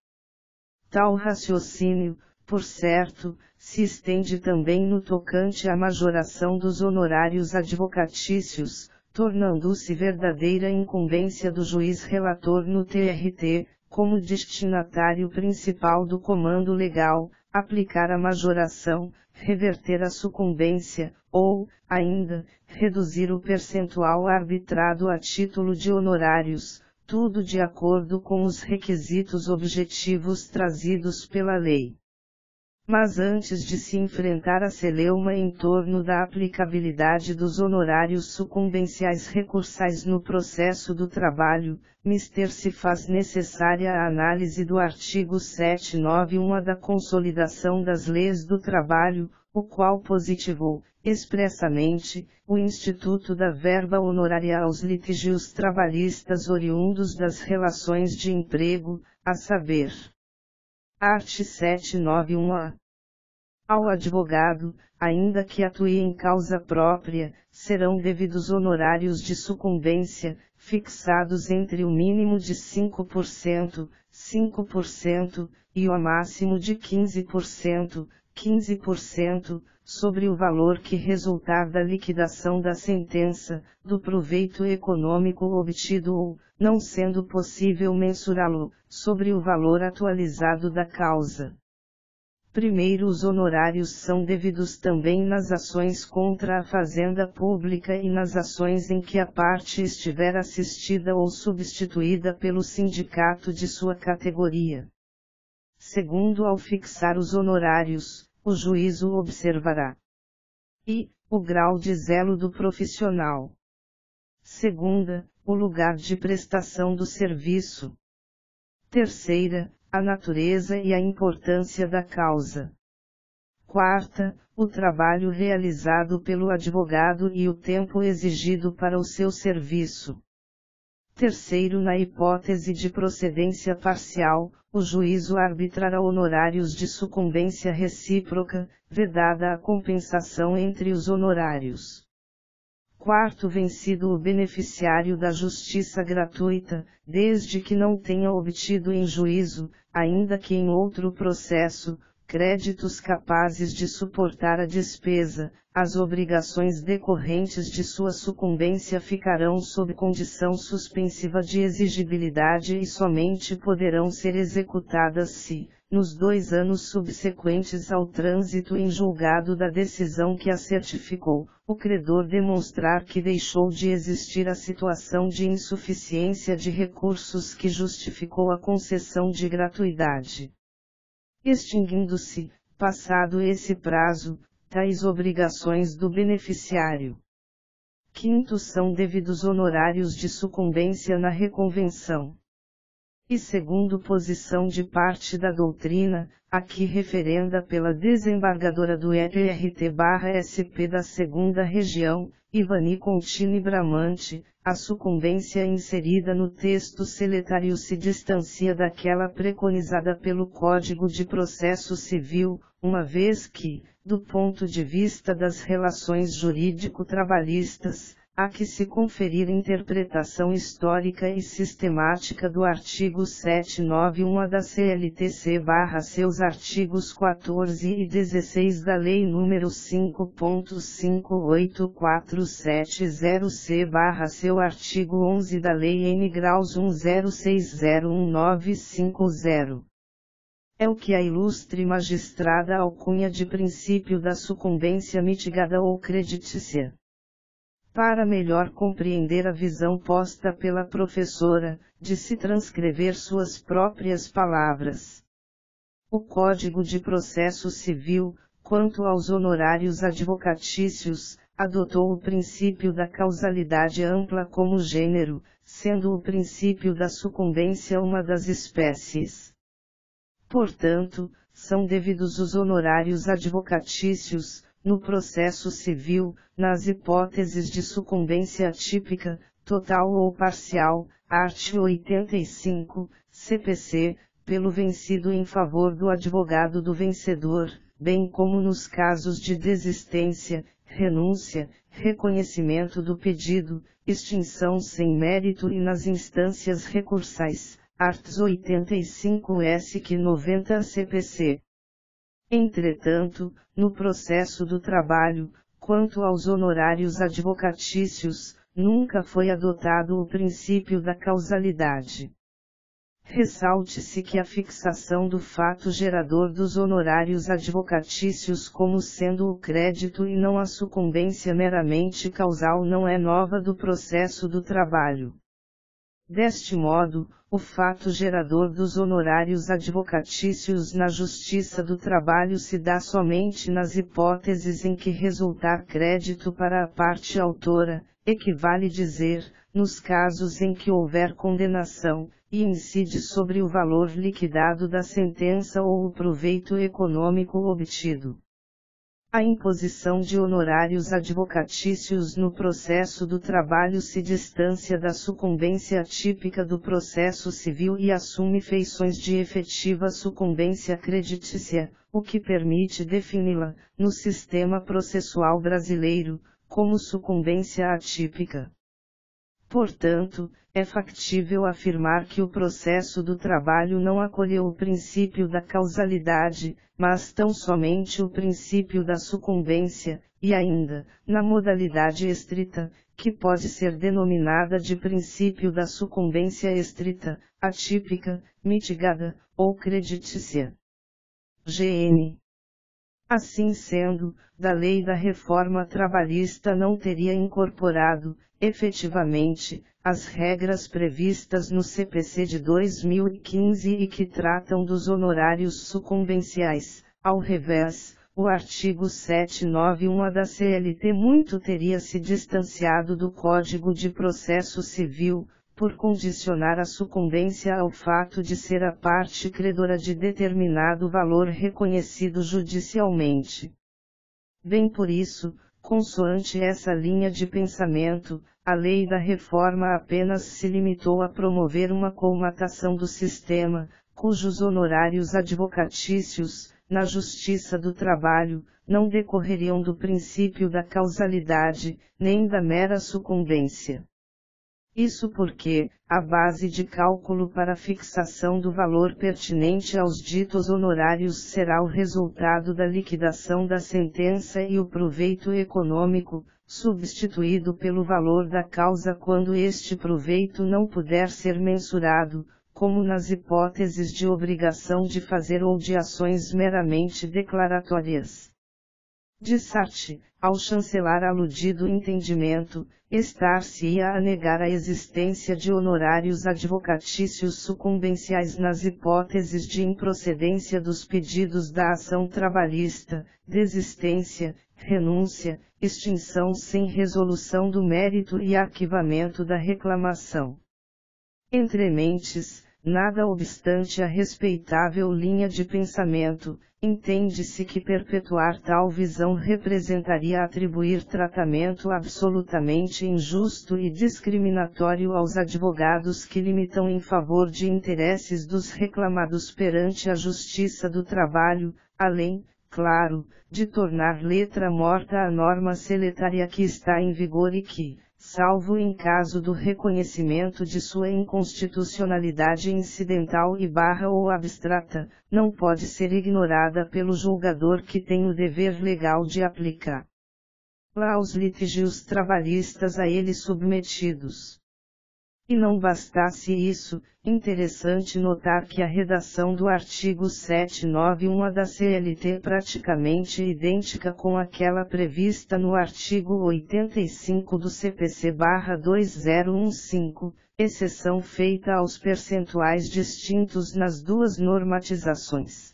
[SPEAKER 1] Tal raciocínio, por certo, se estende também no tocante à majoração dos honorários advocatícios, tornando-se verdadeira incumbência do juiz relator no TRT, como destinatário principal do comando legal, aplicar a majoração, reverter a sucumbência, ou, ainda, reduzir o percentual arbitrado a título de honorários, tudo de acordo com os requisitos objetivos trazidos pela lei. Mas antes de se enfrentar a celeuma em torno da aplicabilidade dos honorários sucumbenciais recursais no processo do trabalho, mister se faz necessária a análise do artigo 791-A da Consolidação das Leis do Trabalho, o qual positivou, expressamente, o instituto da verba honorária aos litígios trabalhistas oriundos das relações de emprego, a saber, art. 791-A. Ao advogado, ainda que atue em causa própria, serão devidos honorários de sucumbência, fixados entre o mínimo de 5%, e o máximo de 15%, sobre o valor que resultar da liquidação da sentença, do proveito econômico obtido ou, não sendo possível mensurá-lo, sobre o valor atualizado da causa. Primeiro, os honorários são devidos também nas ações contra a fazenda pública e nas ações em que a parte estiver assistida ou substituída pelo sindicato de sua categoria. Segundo, ao fixar os honorários, o juízo observará e o grau de zelo do profissional. Segunda, o lugar de prestação do serviço. Terceira, a natureza e a importância da causa. Quarta, o trabalho realizado pelo advogado e o tempo exigido para o seu serviço. Terceiro, na hipótese de procedência parcial, o juízo arbitrará honorários de sucumbência recíproca, vedada a compensação entre os honorários. Quarto, vencido o beneficiário da justiça gratuita, desde que não tenha obtido em juízo, ainda que em outro processo, créditos capazes de suportar a despesa, as obrigações decorrentes de sua sucumbência ficarão sob condição suspensiva de exigibilidade e somente poderão ser executadas se, nos 2 anos subsequentes ao trânsito em julgado da decisão que a certificou, o credor demonstrar que deixou de existir a situação de insuficiência de recursos que justificou a concessão de gratuidade. Extinguindo-se, passado esse prazo, tais obrigações do beneficiário. Quinto, são devidos honorários de sucumbência na reconvenção. E segundo, posição de parte da doutrina, aqui referenda pela desembargadora do ETRT/SP da 2ª Região, Ivani Contini Bramante, a sucumbência inserida no texto seletário se distancia daquela preconizada pelo Código de Processo Civil, uma vez que, do ponto de vista das relações jurídico-trabalhistas, há que se conferir interpretação histórica e sistemática do artigo 791-A da CLTC/seus artigos 14 e 16 da Lei nº 5.58470-C/seu artigo 11 da Lei N. Graus 10601950. É o que a ilustre magistrada alcunha de princípio da sucumbência mitigada ou creditícia. Para melhor compreender a visão posta pela professora, de se transcrever suas próprias palavras. O Código de Processo Civil, quanto aos honorários advocatícios, adotou o princípio da causalidade ampla como gênero, sendo o princípio da sucumbência uma das espécies. Portanto, são devidos os honorários advocatícios, no processo civil, nas hipóteses de sucumbência atípica, total ou parcial, art. 85, CPC, pelo vencido em favor do advogado do vencedor, bem como nos casos de desistência, renúncia, reconhecimento do pedido, extinção sem mérito e nas instâncias recursais, art. 85 SQ 90 CPC. Entretanto, no processo do trabalho, quanto aos honorários advocatícios, nunca foi adotado o princípio da causalidade. Ressalte-se que a fixação do fato gerador dos honorários advocatícios como sendo o crédito e não a sucumbência meramente causal não é nova do processo do trabalho. Deste modo, o fato gerador dos honorários advocatícios na Justiça do Trabalho se dá somente nas hipóteses em que resultar crédito para a parte autora, equivale dizer, nos casos em que houver condenação, e incide sobre o valor liquidado da sentença ou o proveito econômico obtido. A imposição de honorários advocatícios no processo do trabalho se distancia da sucumbência atípica do processo civil e assume feições de efetiva sucumbência creditícia, o que permite defini-la, no sistema processual brasileiro, como sucumbência atípica. Portanto, é factível afirmar que o processo do trabalho não acolheu o princípio da causalidade, mas tão somente o princípio da sucumbência, e ainda, na modalidade estrita, que pode ser denominada de princípio da sucumbência estrita, atípica, mitigada, ou creditícia. GN. Assim sendo, da lei da reforma trabalhista não teria incorporado, efetivamente, as regras previstas no CPC de 2015 e que tratam dos honorários sucumbenciais. Ao revés, o artigo 791-A da CLT muito teria se distanciado do Código de Processo Civil, por condicionar a sucumbência ao fato de ser a parte credora de determinado valor reconhecido judicialmente. Bem por isso, consoante essa linha de pensamento, a lei da reforma apenas se limitou a promover uma colmatação do sistema, cujos honorários advocatícios, na Justiça do Trabalho, não decorreriam do princípio da causalidade, nem da mera sucumbência. Isso porque, a base de cálculo para a fixação do valor pertinente aos ditos honorários será o resultado da liquidação da sentença e o proveito econômico, substituído pelo valor da causa quando este proveito não puder ser mensurado, como nas hipóteses de obrigação de fazer ou de ações meramente declaratórias. Dissarte, ao chancelar aludido entendimento, estar-se-ia a negar a existência de honorários advocatícios sucumbenciais nas hipóteses de improcedência dos pedidos da ação trabalhista, desistência, renúncia, extinção sem resolução do mérito e arquivamento da reclamação. Entre mentes, nada obstante a respeitável linha de pensamento, entende-se que perpetuar tal visão representaria atribuir tratamento absolutamente injusto e discriminatório aos advogados que limitam em favor de interesses dos reclamados perante a Justiça do Trabalho, além, claro, de tornar letra morta a norma seletária que está em vigor e que, salvo em caso do reconhecimento de sua inconstitucionalidade incidental ou abstrata, não pode ser ignorada pelo julgador que tem o dever legal de aplicá-la aos litígios trabalhistas a ele submetidos. E não bastasse isso, interessante notar que a redação do artigo 791-A da CLT é praticamente idêntica com aquela prevista no artigo 85 do CPC-2015, exceção feita aos percentuais distintos nas duas normatizações.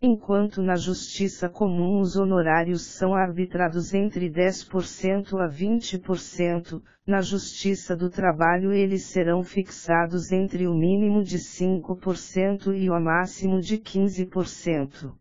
[SPEAKER 1] Enquanto na Justiça Comum os honorários são arbitrados entre 10% a 20%, na Justiça do Trabalho eles serão fixados entre o mínimo de 5% e o máximo de 15%.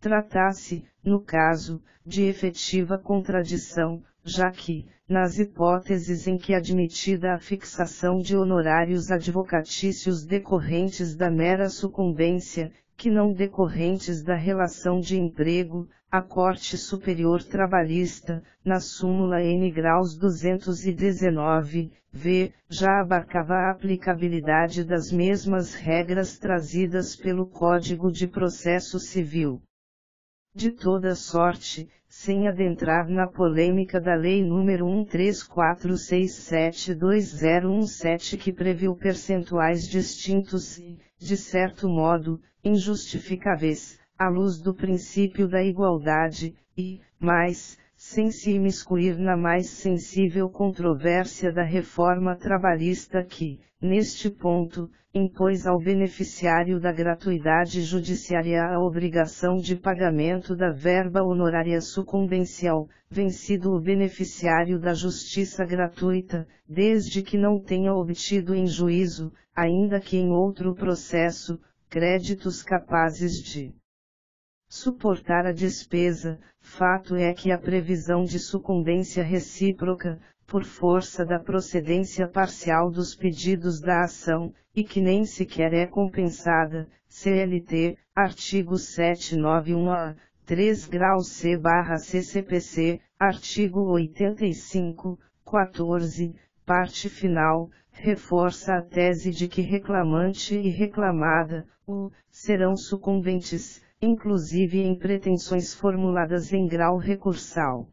[SPEAKER 1] Trata-se, no caso, de efetiva contradição, já que, nas hipóteses em que admitida a fixação de honorários advocatícios decorrentes da mera sucumbência, que não decorrentes da relação de emprego, a Corte Superior Trabalhista, na súmula N graus 219, v, já abarcava a aplicabilidade das mesmas regras trazidas pelo Código de Processo Civil. De toda sorte, sem adentrar na polêmica da Lei nº 134672017 que previu percentuais distintos e, de certo modo, injustificáveis, à luz do princípio da igualdade, e, mais, sem se imiscuir na mais sensível controvérsia da reforma trabalhista que, neste ponto, impôs ao beneficiário da gratuidade judiciária a obrigação de pagamento da verba honorária sucumbencial, vencido o beneficiário da justiça gratuita, desde que não tenha obtido em juízo, ainda que em outro processo, créditos capazes de suportar a despesa. Fato é que a previsão de sucumbência recíproca, por força da procedência parcial dos pedidos da ação, e que nem sequer é compensada, CLT, artigo 791-A, 3 graus C/CCPC, artigo 85, 14, parte final, reforça a tese de que reclamante e reclamada, serão sucumbentes, inclusive em pretensões formuladas em grau recursal.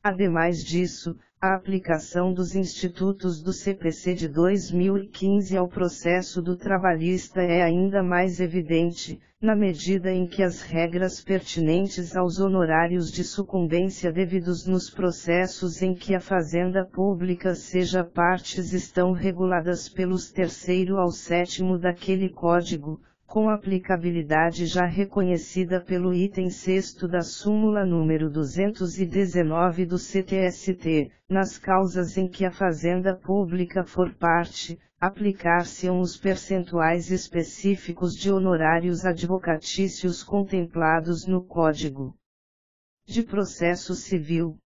[SPEAKER 1] Ademais disso, a aplicação dos institutos do CPC de 2015 ao processo do trabalhista é ainda mais evidente, na medida em que as regras pertinentes aos honorários de sucumbência devidos nos processos em que a Fazenda Pública seja partes estão reguladas pelos 3º ao 7º daquele Código, com aplicabilidade já reconhecida pelo item 6º da súmula número 219 do CTST, nas causas em que a Fazenda Pública for parte, aplicar-se-ão os percentuais específicos de honorários advocatícios contemplados no Código de Processo Civil.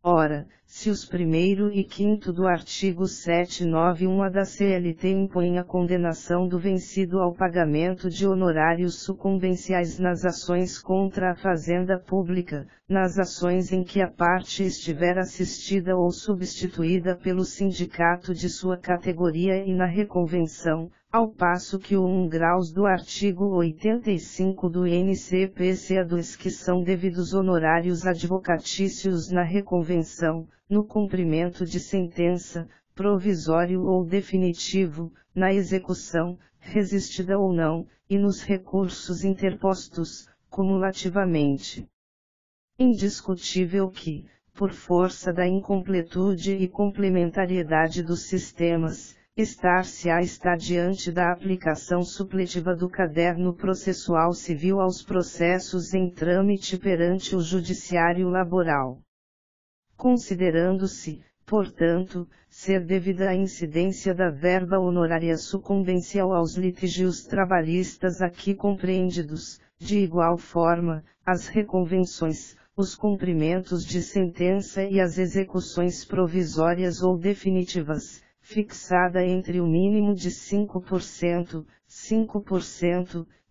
[SPEAKER 1] Ora, se os 1º e 5º do artigo 791-A da CLT impõem a condenação do vencido ao pagamento de honorários sucumbenciais nas ações contra a fazenda pública, nas ações em que a parte estiver assistida ou substituída pelo sindicato de sua categoria e na reconvenção, ao passo que o 1 graus do artigo 85 do NCPC aduz que são devidos honorários advocatícios na reconvenção, no cumprimento de sentença, provisório ou definitivo, na execução, resistida ou não, e nos recursos interpostos, cumulativamente. Indiscutível que, por força da incompletude e complementariedade dos sistemas, está diante da aplicação supletiva do caderno processual civil aos processos em trâmite perante o judiciário laboral. Considerando-se, portanto, ser devida a incidência da verba honorária sucumbencial aos litígios trabalhistas aqui compreendidos, de igual forma, as reconvenções, os cumprimentos de sentença e as execuções provisórias ou definitivas, fixada entre o mínimo de 5%,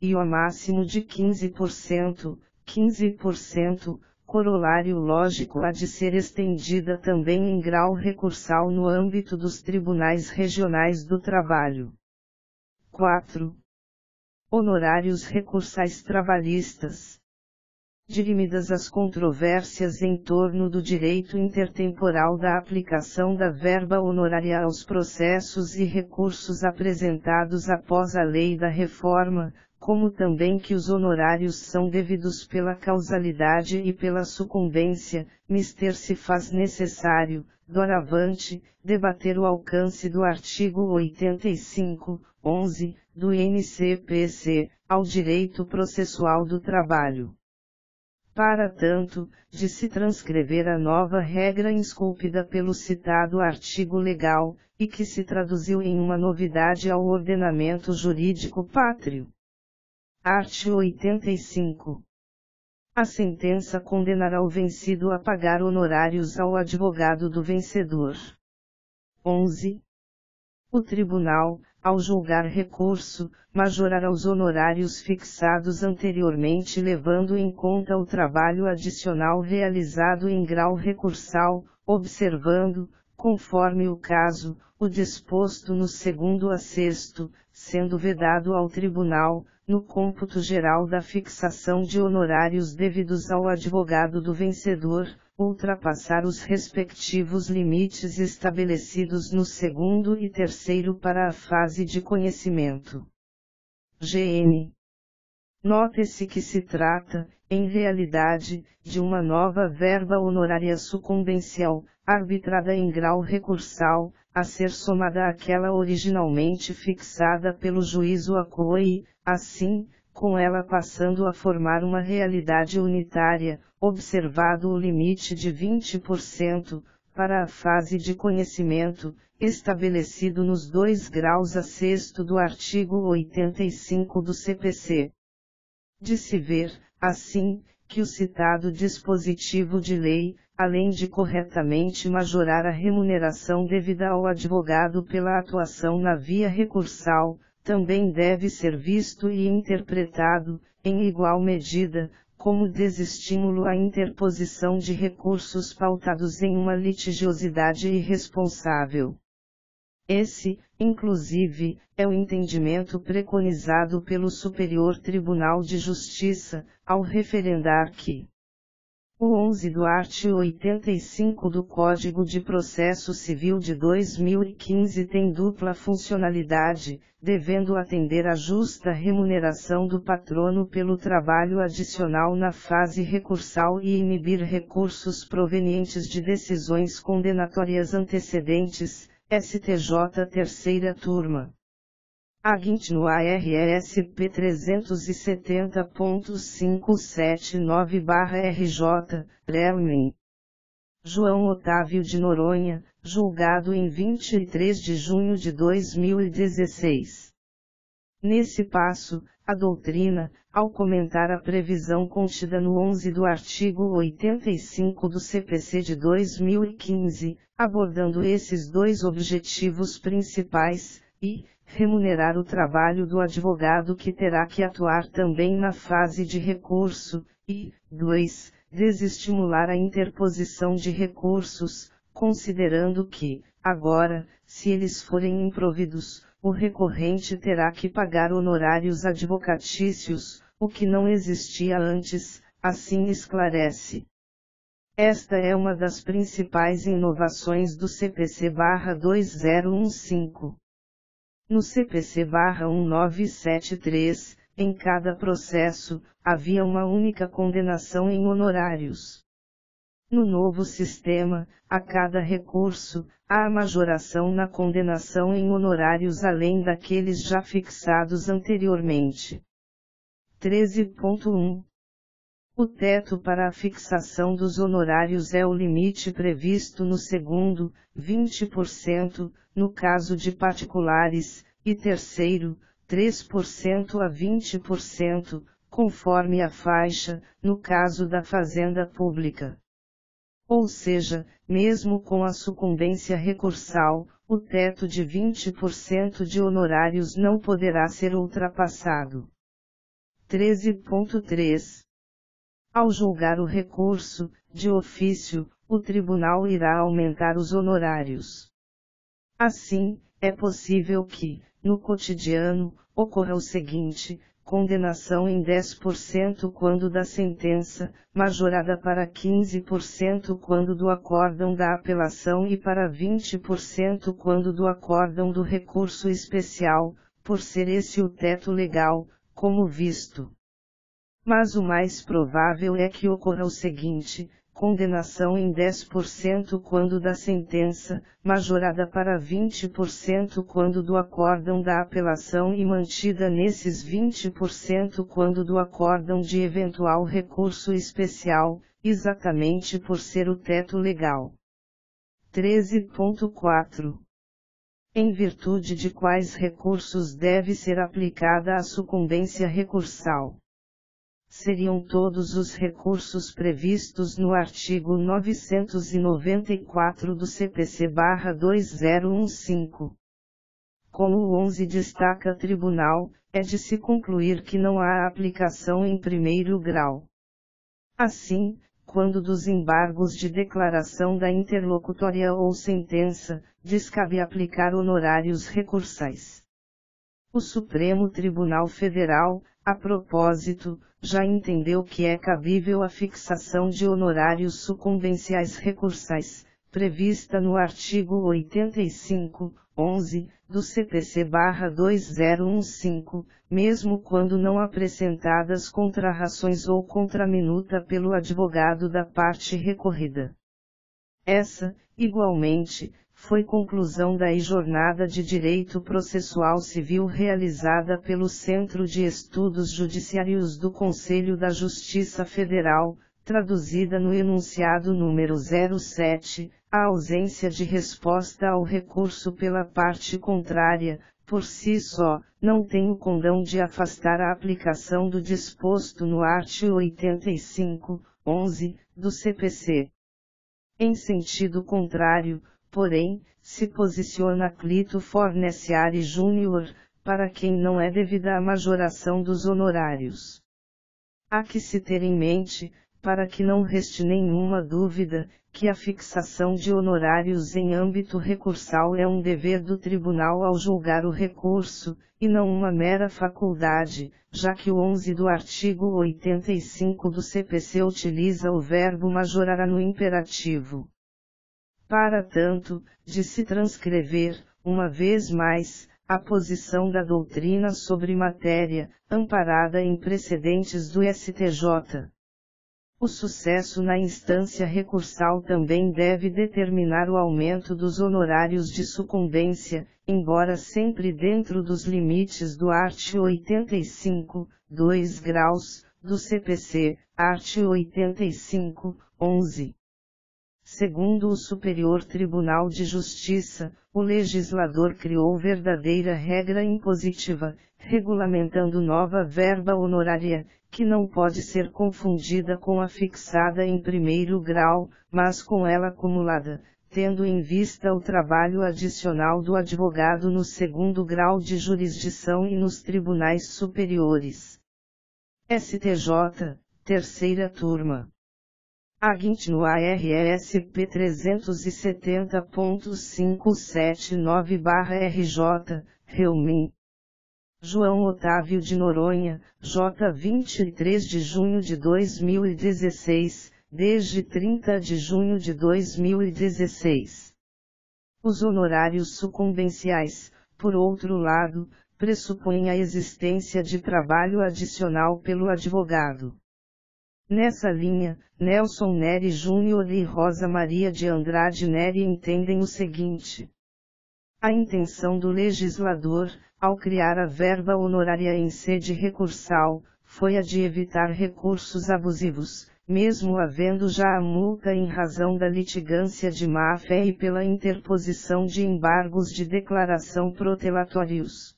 [SPEAKER 1] e o máximo de 15%, corolário lógico há de ser estendida também em grau recursal no âmbito dos tribunais regionais do trabalho. 4. Honorários recursais trabalhistas. Dirimidas as controvérsias em torno do direito intertemporal da aplicação da verba honorária aos processos e recursos apresentados após a lei da reforma, como também que os honorários são devidos pela causalidade e pela sucumbência, mister se faz necessário, doravante, debater o alcance do artigo 85(11) do NCPC, ao direito processual do trabalho. Para tanto, de se transcrever a nova regra esculpida pelo citado artigo legal, e que se traduziu em uma novidade ao ordenamento jurídico pátrio. Art. 85. A sentença condenará o vencido a pagar honorários ao advogado do vencedor. 11. O tribunal, ao julgar recurso, majorará os honorários fixados anteriormente levando em conta o trabalho adicional realizado em grau recursal, observando, conforme o caso, o disposto no 2º a 6º, sendo vedado ao tribunal, no cômputo geral da fixação de honorários devidos ao advogado do vencedor, ultrapassar os respectivos limites estabelecidos no 2º e 3º para a fase de conhecimento. GN. Note-se que se trata, em realidade, de uma nova verba honorária sucumbencial, arbitrada em grau recursal, a ser somada àquela originalmente fixada pelo juízo ACOA e, assim, com ela passando a formar uma realidade unitária, observado o limite de 20%, para a fase de conhecimento, estabelecido nos 2 graus a 6º do artigo 85 do CPC. De se ver, assim, que o citado dispositivo de lei, além de corretamente majorar a remuneração devida ao advogado pela atuação na via recursal, também deve ser visto e interpretado, em igual medida, como desestímulo à interposição de recursos pautados em uma litigiosidade irresponsável. Esse, inclusive, é o entendimento preconizado pelo Superior Tribunal de Justiça, ao referendar que o 11 do art. 85 do Código de Processo Civil de 2015 tem dupla funcionalidade, devendo atender à justa remuneração do patrono pelo trabalho adicional na fase recursal e inibir recursos provenientes de decisões condenatórias antecedentes, STJ Terceira Turma. Agint no ARESP 370.579/RJ, Relmen. João Otávio de Noronha, julgado em 23 de junho de 2016. Nesse passo, a doutrina, ao comentar a previsão contida no 11 do artigo 85 do CPC de 2015, abordando esses dois objetivos principais, e remunerar o trabalho do advogado que terá que atuar também na fase de recurso, e 2. Desestimular a interposição de recursos, considerando que, agora, se eles forem improvidos, o recorrente terá que pagar honorários advocatícios, o que não existia antes, assim esclarece. Esta é uma das principais inovações do CPC-2015. No CPC-1973, em cada processo, havia uma única condenação em honorários. No novo sistema, a cada recurso, há a majoração na condenação em honorários além daqueles já fixados anteriormente. 13.1. O teto para a fixação dos honorários é o limite previsto no segundo, 20%, no caso de particulares, e terceiro, 3% a 20%, conforme a faixa, no caso da fazenda pública. Ou seja, mesmo com a sucumbência recursal, o teto de 20% de honorários não poderá ser ultrapassado. 13.3. Ao julgar o recurso, de ofício, o tribunal irá aumentar os honorários. Assim, é possível que, no cotidiano, ocorra o seguinte: condenação em 10% quando da sentença, majorada para 15% quando do acórdão da apelação e para 20% quando do acórdão do recurso especial, por ser esse o teto legal, como visto. Mas o mais provável é que ocorra o seguinte: condenação em 10% quando da sentença, majorada para 20% quando do acórdão da apelação e mantida nesses 20% quando do acórdão de eventual recurso especial, exatamente por ser o teto legal. 13.4. Em virtude de quais recursos deve ser aplicada a sucumbência recursal? Seriam todos os recursos previstos no artigo 994 do CPC-2015. Como o 11 destaca tribunal, é de se concluir que não há aplicação em primeiro grau. Assim, quando dos embargos de declaração da interlocutória ou sentença, descabe aplicar honorários recursais. O Supremo Tribunal Federal, a propósito, já entendeu que é cabível a fixação de honorários sucumbenciais recursais, prevista no artigo 85, 11, do CPC-2015, mesmo quando não apresentadas contrarrações ou contraminuta pelo advogado da parte recorrida. Essa, igualmente, foi conclusão da Jornada de Direito Processual Civil realizada pelo Centro de Estudos Judiciários do Conselho da Justiça Federal, traduzida no enunciado número 07, a ausência de resposta ao recurso pela parte contrária, por si só, não tem o condão de afastar a aplicação do disposto no artigo 85, 11, do CPC. Em sentido contrário, porém, se posiciona Clito Forneciari Júnior, para quem não é devida a majoração dos honorários. Há que se ter em mente, para que não reste nenhuma dúvida, que a fixação de honorários em âmbito recursal é um dever do tribunal ao julgar o recurso, e não uma mera faculdade, já que o 11 do artigo 85 do CPC utiliza o verbo majorará no imperativo. Para tanto, de se transcrever, uma vez mais, a posição da doutrina sobre matéria, amparada em precedentes do STJ. O sucesso na instância recursal também deve determinar o aumento dos honorários de sucumbência, embora sempre dentro dos limites do artigo 85, 2 graus, do CPC, artigo 85, 11. Segundo o Superior Tribunal de Justiça, o legislador criou verdadeira regra impositiva, regulamentando nova verba honorária, que não pode ser confundida com a fixada em primeiro grau, mas com ela acumulada, tendo em vista o trabalho adicional do advogado no segundo grau de jurisdição e nos tribunais superiores. STJ, terceira turma. Agint no ARSP 370.579/RJ, Reumin. João Otávio de Noronha, J. 23 de junho de 2016, desde 30 de junho de 2016. Os honorários sucumbenciais, por outro lado, pressupõem a existência de trabalho adicional pelo advogado. Nessa linha, Nelson Neri Júnior e Rosa Maria de Andrade Neri entendem o seguinte: a intenção do legislador, ao criar a verba honorária em sede recursal, foi a de evitar recursos abusivos, mesmo havendo já a multa em razão da litigância de má-fé e pela interposição de embargos de declaração protelatórios.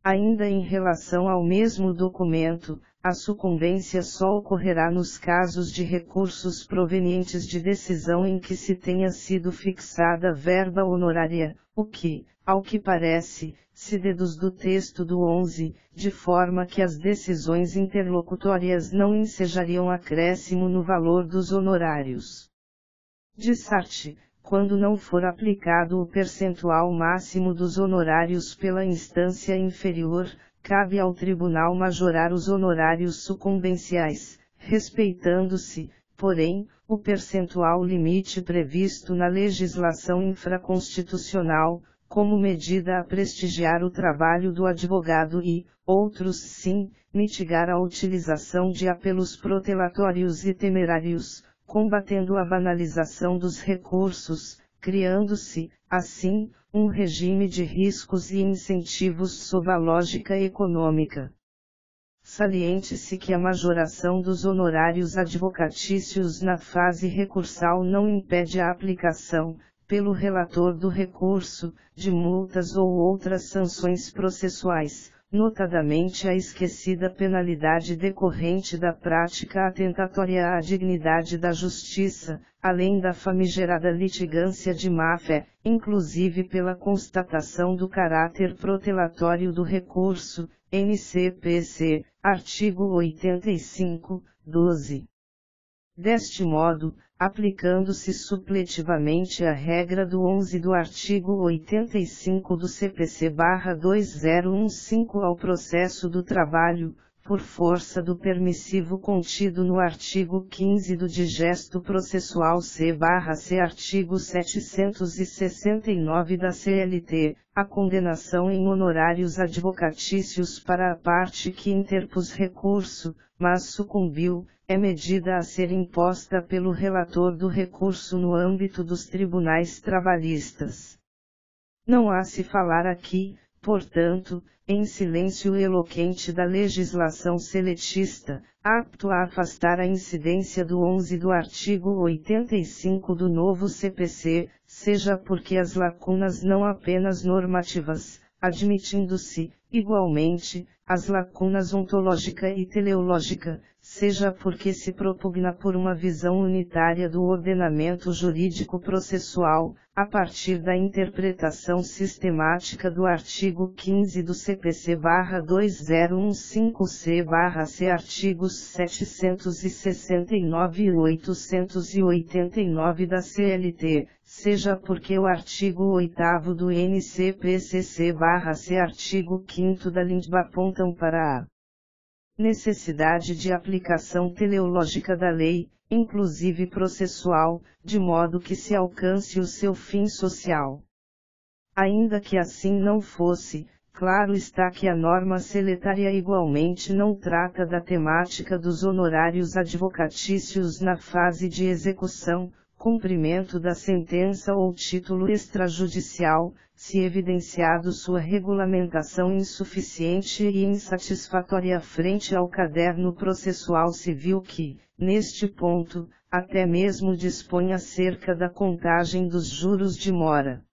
[SPEAKER 1] Ainda em relação ao mesmo documento, a sucumbência só ocorrerá nos casos de recursos provenientes de decisão em que se tenha sido fixada verba honorária, o que, ao que parece, se deduz do texto do 11, de forma que as decisões interlocutórias não ensejariam acréscimo no valor dos honorários. Dissarte, quando não for aplicado o percentual máximo dos honorários pela instância inferior, cabe ao tribunal majorar os honorários sucumbenciais, respeitando-se, porém, o percentual limite previsto na legislação infraconstitucional, como medida a prestigiar o trabalho do advogado e, outros sim, mitigar a utilização de apelos protelatórios e temerários, combatendo a banalização dos recursos, criando-se, assim, um regime de riscos e incentivos sob a lógica econômica. Saliente-se que a majoração dos honorários advocatícios na fase recursal não impede a aplicação, pelo relator do recurso, de multas ou outras sanções processuais, notadamente a esquecida penalidade decorrente da prática atentatória à dignidade da justiça, além da famigerada litigância de má-fé, inclusive pela constatação do caráter protelatório do recurso, NCPC, artigo 85, 12. Deste modo, aplicando-se supletivamente a regra do 11 do artigo 85 do CPC/2015 ao processo do trabalho, por força do permissivo contido no artigo 15 do Digesto Processual C/C artigo 769 da CLT, a condenação em honorários advocatícios para a parte que interpôs recurso, mas sucumbiu, é medida a ser imposta pelo relator do recurso no âmbito dos tribunais trabalhistas. Não há se falar aqui, portanto, em silêncio eloquente da legislação seletista, apto a afastar a incidência do 11 do artigo 85 do novo CPC, seja porque as lacunas não apenas normativas, admitindo-se, igualmente, as lacunas ontológica e teleológica, seja porque se propugna por uma visão unitária do ordenamento jurídico processual, a partir da interpretação sistemática do artigo 15 do CPC/2015C/C artigos 769 e 889 da CLT, seja porque o artigo 8º do NCPCC/C artigo 5º da LINDB apontam para a necessidade de aplicação teleológica da lei, inclusive processual, de modo que se alcance o seu fim social. Ainda que assim não fosse, claro está que a norma seletária igualmente não trata da temática dos honorários advocatícios na fase de execução, cumprimento da sentença ou título extrajudicial, se evidenciado sua regulamentação insuficiente e insatisfatória frente ao caderno processual civil que, neste ponto, até mesmo dispõe acerca da contagem dos juros de mora.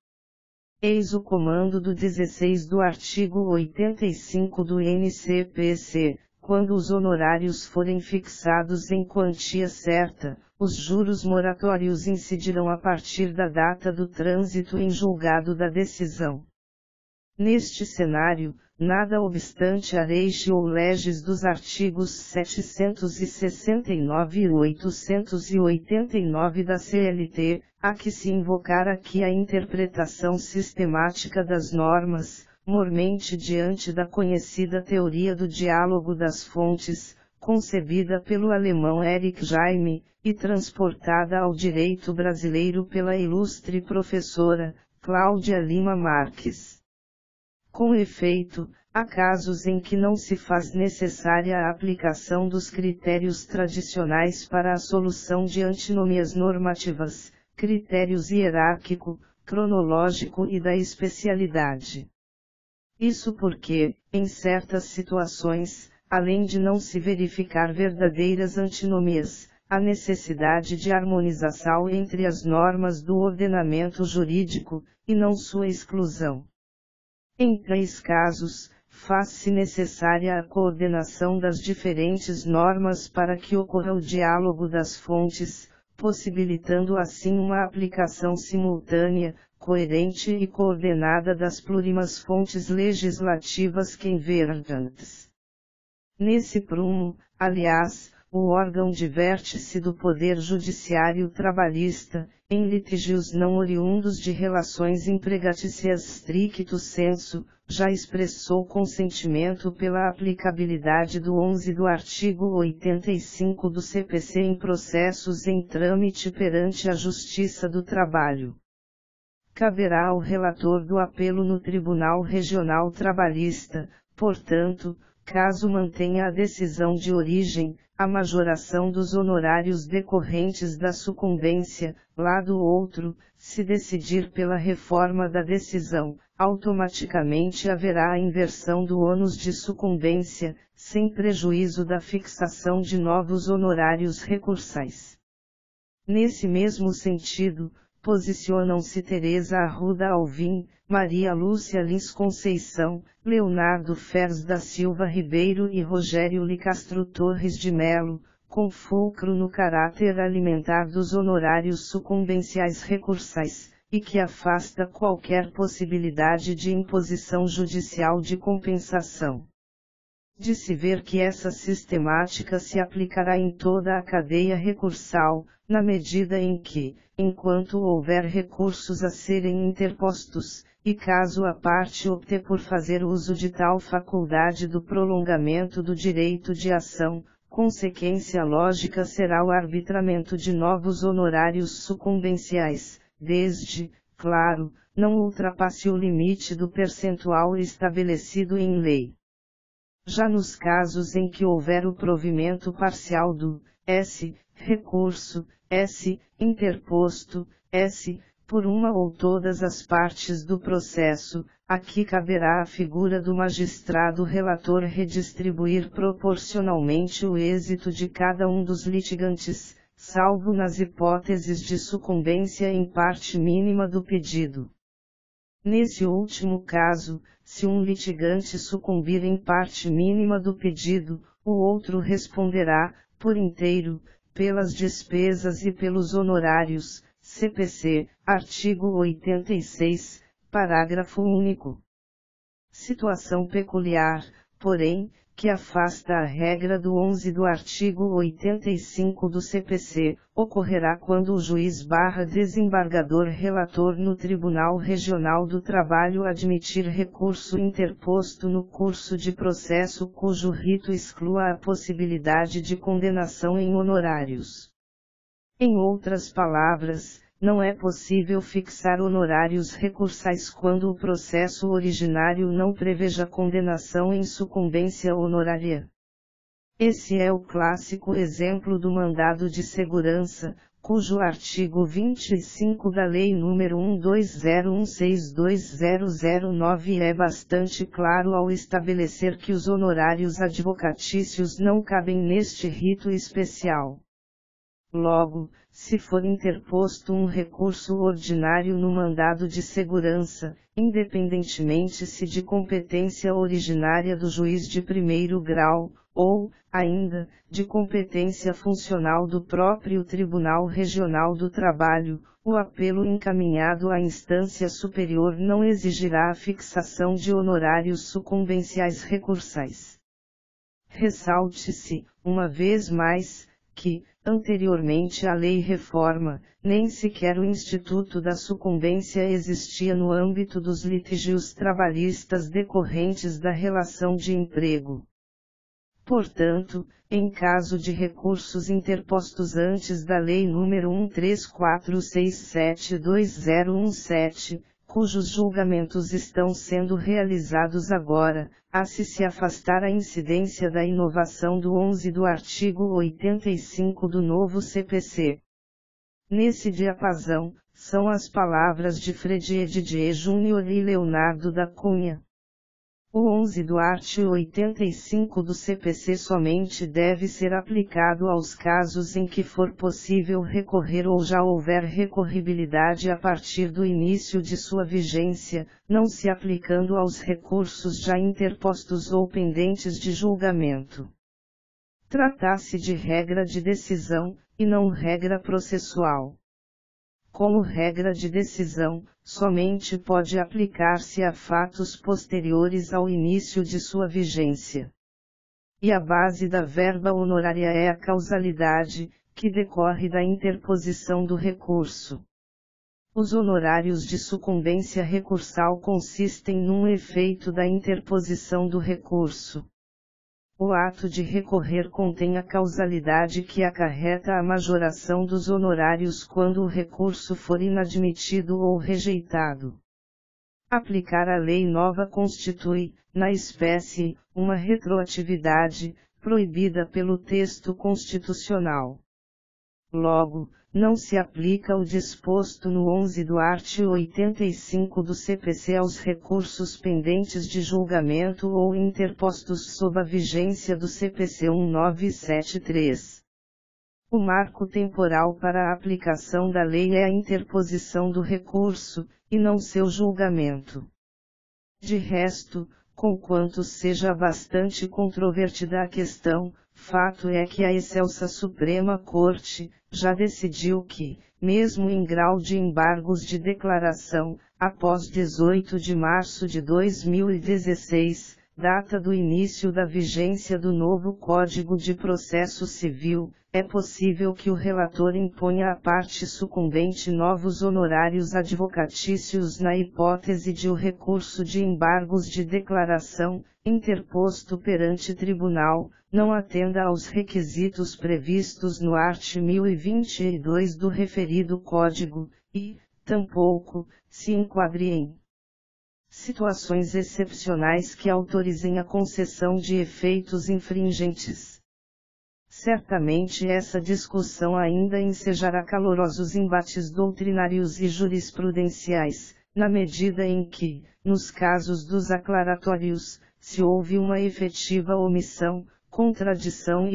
[SPEAKER 1] Eis o comando do 16 do artigo 85 do NCPC. Quando os honorários forem fixados em quantia certa, os juros moratórios incidirão a partir da data do trânsito em julgado da decisão. Neste cenário, nada obstante a rege ou leges dos artigos 769 e 889 da CLT, há que se invocar aqui a interpretação sistemática das normas, mormente diante da conhecida teoria do diálogo das fontes, concebida pelo alemão Erich Jaime, e transportada ao direito brasileiro pela ilustre professora Cláudia Lima Marques. Com efeito, há casos em que não se faz necessária a aplicação dos critérios tradicionais para a solução de antinomias normativas, critérios hierárquico, cronológico e da especialidade. Isso porque, em certas situações, além de não se verificar verdadeiras antinomias, há necessidade de harmonização entre as normas do ordenamento jurídico, e não sua exclusão. Em tais casos, faz-se necessária a coordenação das diferentes normas para que ocorra o diálogo das fontes, possibilitando assim uma aplicação simultânea, coerente e coordenada das plurimas fontes legislativas convergentes. Nesse prumo, aliás, o órgão de vértice do Poder Judiciário Trabalhista, em litígios não oriundos de relações empregatícias stricto sensu, já expressou consentimento pela aplicabilidade do 11 do artigo 85 do CPC em processos em trâmite perante a Justiça do Trabalho. Caberá ao relator do apelo no Tribunal Regional Trabalhista, portanto, caso mantenha a decisão de origem, a majoração dos honorários decorrentes da sucumbência, lado outro, se decidir pela reforma da decisão, automaticamente haverá a inversão do ônus de sucumbência, sem prejuízo da fixação de novos honorários recursais. Nesse mesmo sentido, posicionam-se Tereza Arruda Alvim, Maria Lúcia Lins Conceição, Leonardo Fers da Silva Ribeiro e Rogério Licastro Torres de Melo, com fulcro no caráter alimentar dos honorários sucumbenciais recursais, e que afasta qualquer possibilidade de imposição judicial de compensação. De se ver que essa sistemática se aplicará em toda a cadeia recursal, na medida em que, enquanto houver recursos a serem interpostos, e caso a parte opte por fazer uso de tal faculdade do prolongamento do direito de ação, consequência lógica será o arbitramento de novos honorários sucumbenciais, desde, claro, não ultrapasse o limite do percentual estabelecido em lei. Já nos casos em que houver o provimento parcial do S, recurso, S, interposto, S, por uma ou todas as partes do processo, aqui caberá à figura do magistrado relator redistribuir proporcionalmente o êxito de cada um dos litigantes, salvo nas hipóteses de sucumbência em parte mínima do pedido. Nesse último caso, se um litigante sucumbir em parte mínima do pedido, o outro responderá, por inteiro, pelas despesas e pelos honorários, CPC, artigo 86, parágrafo único. Situação peculiar, porém, que afasta a regra do 11 do artigo 85 do CPC, ocorrerá quando o juiz/desembargador relator no Tribunal Regional do Trabalho admitir recurso interposto no curso de processo cujo rito exclua a possibilidade de condenação em honorários. Em outras palavras, não é possível fixar honorários recursais quando o processo originário não preveja condenação em sucumbência honorária. Esse é o clássico exemplo do mandado de segurança, cujo artigo 25 da Lei nº 1201622009 é bastante claro ao estabelecer que os honorários advocatícios não cabem neste rito especial. Logo, se for interposto um recurso ordinário no mandado de segurança, independentemente se de competência originária do juiz de primeiro grau, ou, ainda, de competência funcional do próprio Tribunal Regional do Trabalho, o apelo encaminhado à instância superior não exigirá a fixação de honorários sucumbenciais recursais. Ressalte-se, uma vez mais, que, anteriormente à Lei Reforma, nem sequer o instituto da sucumbência existia no âmbito dos litígios trabalhistas decorrentes da relação de emprego. Portanto, em caso de recursos interpostos antes da Lei nº 134672017, cujos julgamentos estão sendo realizados agora, se afastar a incidência da inovação do 11 do artigo 85 do novo CPC. Nesse diapasão, são as palavras de Fred Edidier Júnior e Leonardo da Cunha. O 11 do artigo 85 do CPC somente deve ser aplicado aos casos em que for possível recorrer ou já houver recorribilidade a partir do início de sua vigência, não se aplicando aos recursos já interpostos ou pendentes de julgamento. Trata-se de regra de decisão, e não regra processual. Como regra de decisão, somente pode aplicar-se a fatos posteriores ao início de sua vigência. E a base da verba honorária é a causalidade, que decorre da interposição do recurso. Os honorários de sucumbência recursal consistem num efeito da interposição do recurso. O ato de recorrer contém a causalidade que acarreta a majoração dos honorários quando o recurso for inadmitido ou rejeitado. Aplicar a lei nova constitui, na espécie, uma retroatividade, proibida pelo texto constitucional. Logo, não se aplica o disposto no 11 do artigo 85 do CPC aos recursos pendentes de julgamento ou interpostos sob a vigência do CPC 1973. O marco temporal para a aplicação da lei é a interposição do recurso, e não seu julgamento. De resto, conquanto seja bastante controvertida a questão, fato é que a excelsa Suprema Corte já decidiu que, mesmo em grau de embargos de declaração, após 18 de março de 2016, data do início da vigência do novo Código de Processo Civil, é possível que o relator imponha à parte sucumbente novos honorários advocatícios na hipótese de o recurso de embargos de declaração, interposto perante tribunal, não atenda aos requisitos previstos no artigo 1022 do referido Código, e, tampouco, se enquadre em situações excepcionais que autorizem a concessão de efeitos infringentes. Certamente essa discussão ainda ensejará calorosos embates doutrinários e jurisprudenciais, na medida em que, nos casos dos aclaratórios, se houve uma efetiva omissão, contradição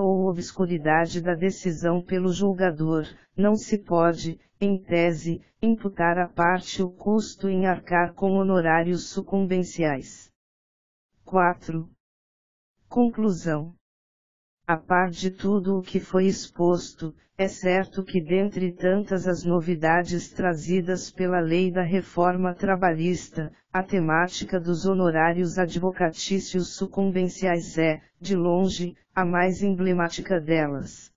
[SPEAKER 1] ou obscuridade da decisão pelo julgador, não se pode, em tese, imputar à parte o custo em arcar com honorários sucumbenciais. 4. Conclusão. A par de tudo o que foi exposto, é certo que dentre tantas as novidades trazidas pela Lei da Reforma Trabalhista, a temática dos honorários advocatícios sucumbenciais é, de longe, a mais emblemática delas.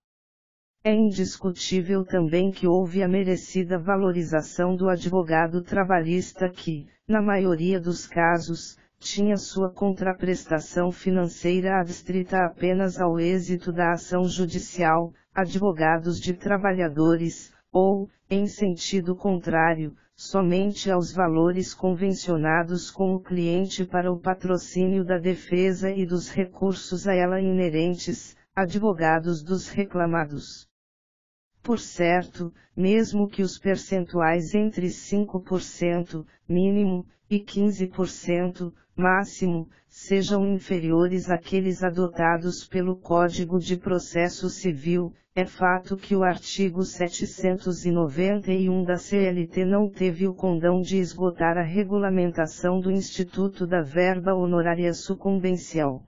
[SPEAKER 1] É indiscutível também que houve a merecida valorização do advogado trabalhista que, na maioria dos casos, tinha sua contraprestação financeira adstrita apenas ao êxito da ação judicial, advogados de trabalhadores, ou, em sentido contrário, somente aos valores convencionados com o cliente para o patrocínio da defesa e dos recursos a ela inerentes, advogados dos reclamados. Por certo, mesmo que os percentuais entre 5%, mínimo, e 15%, máximo, sejam inferiores àqueles adotados pelo Código de Processo Civil, É fato que o artigo 791 da CLT não teve o condão de esgotar a regulamentação do Instituto da Verba Honorária Sucumbencial.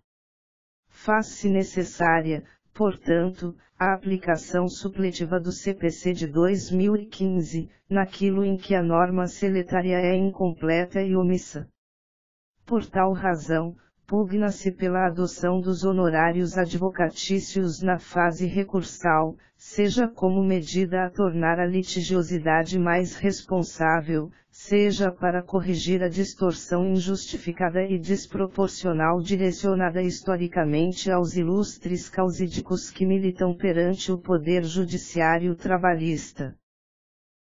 [SPEAKER 1] Faz-se necessária, portanto, a aplicação supletiva do CPC de 2015, naquilo em que a norma seletária é incompleta e omissa. Por tal razão, pugna-se pela adoção dos honorários advocatícios na fase recursal, seja como medida a tornar a litigiosidade mais responsável, seja para corrigir a distorção injustificada e desproporcional direcionada historicamente aos ilustres causídicos que militam perante o Poder Judiciário trabalhista.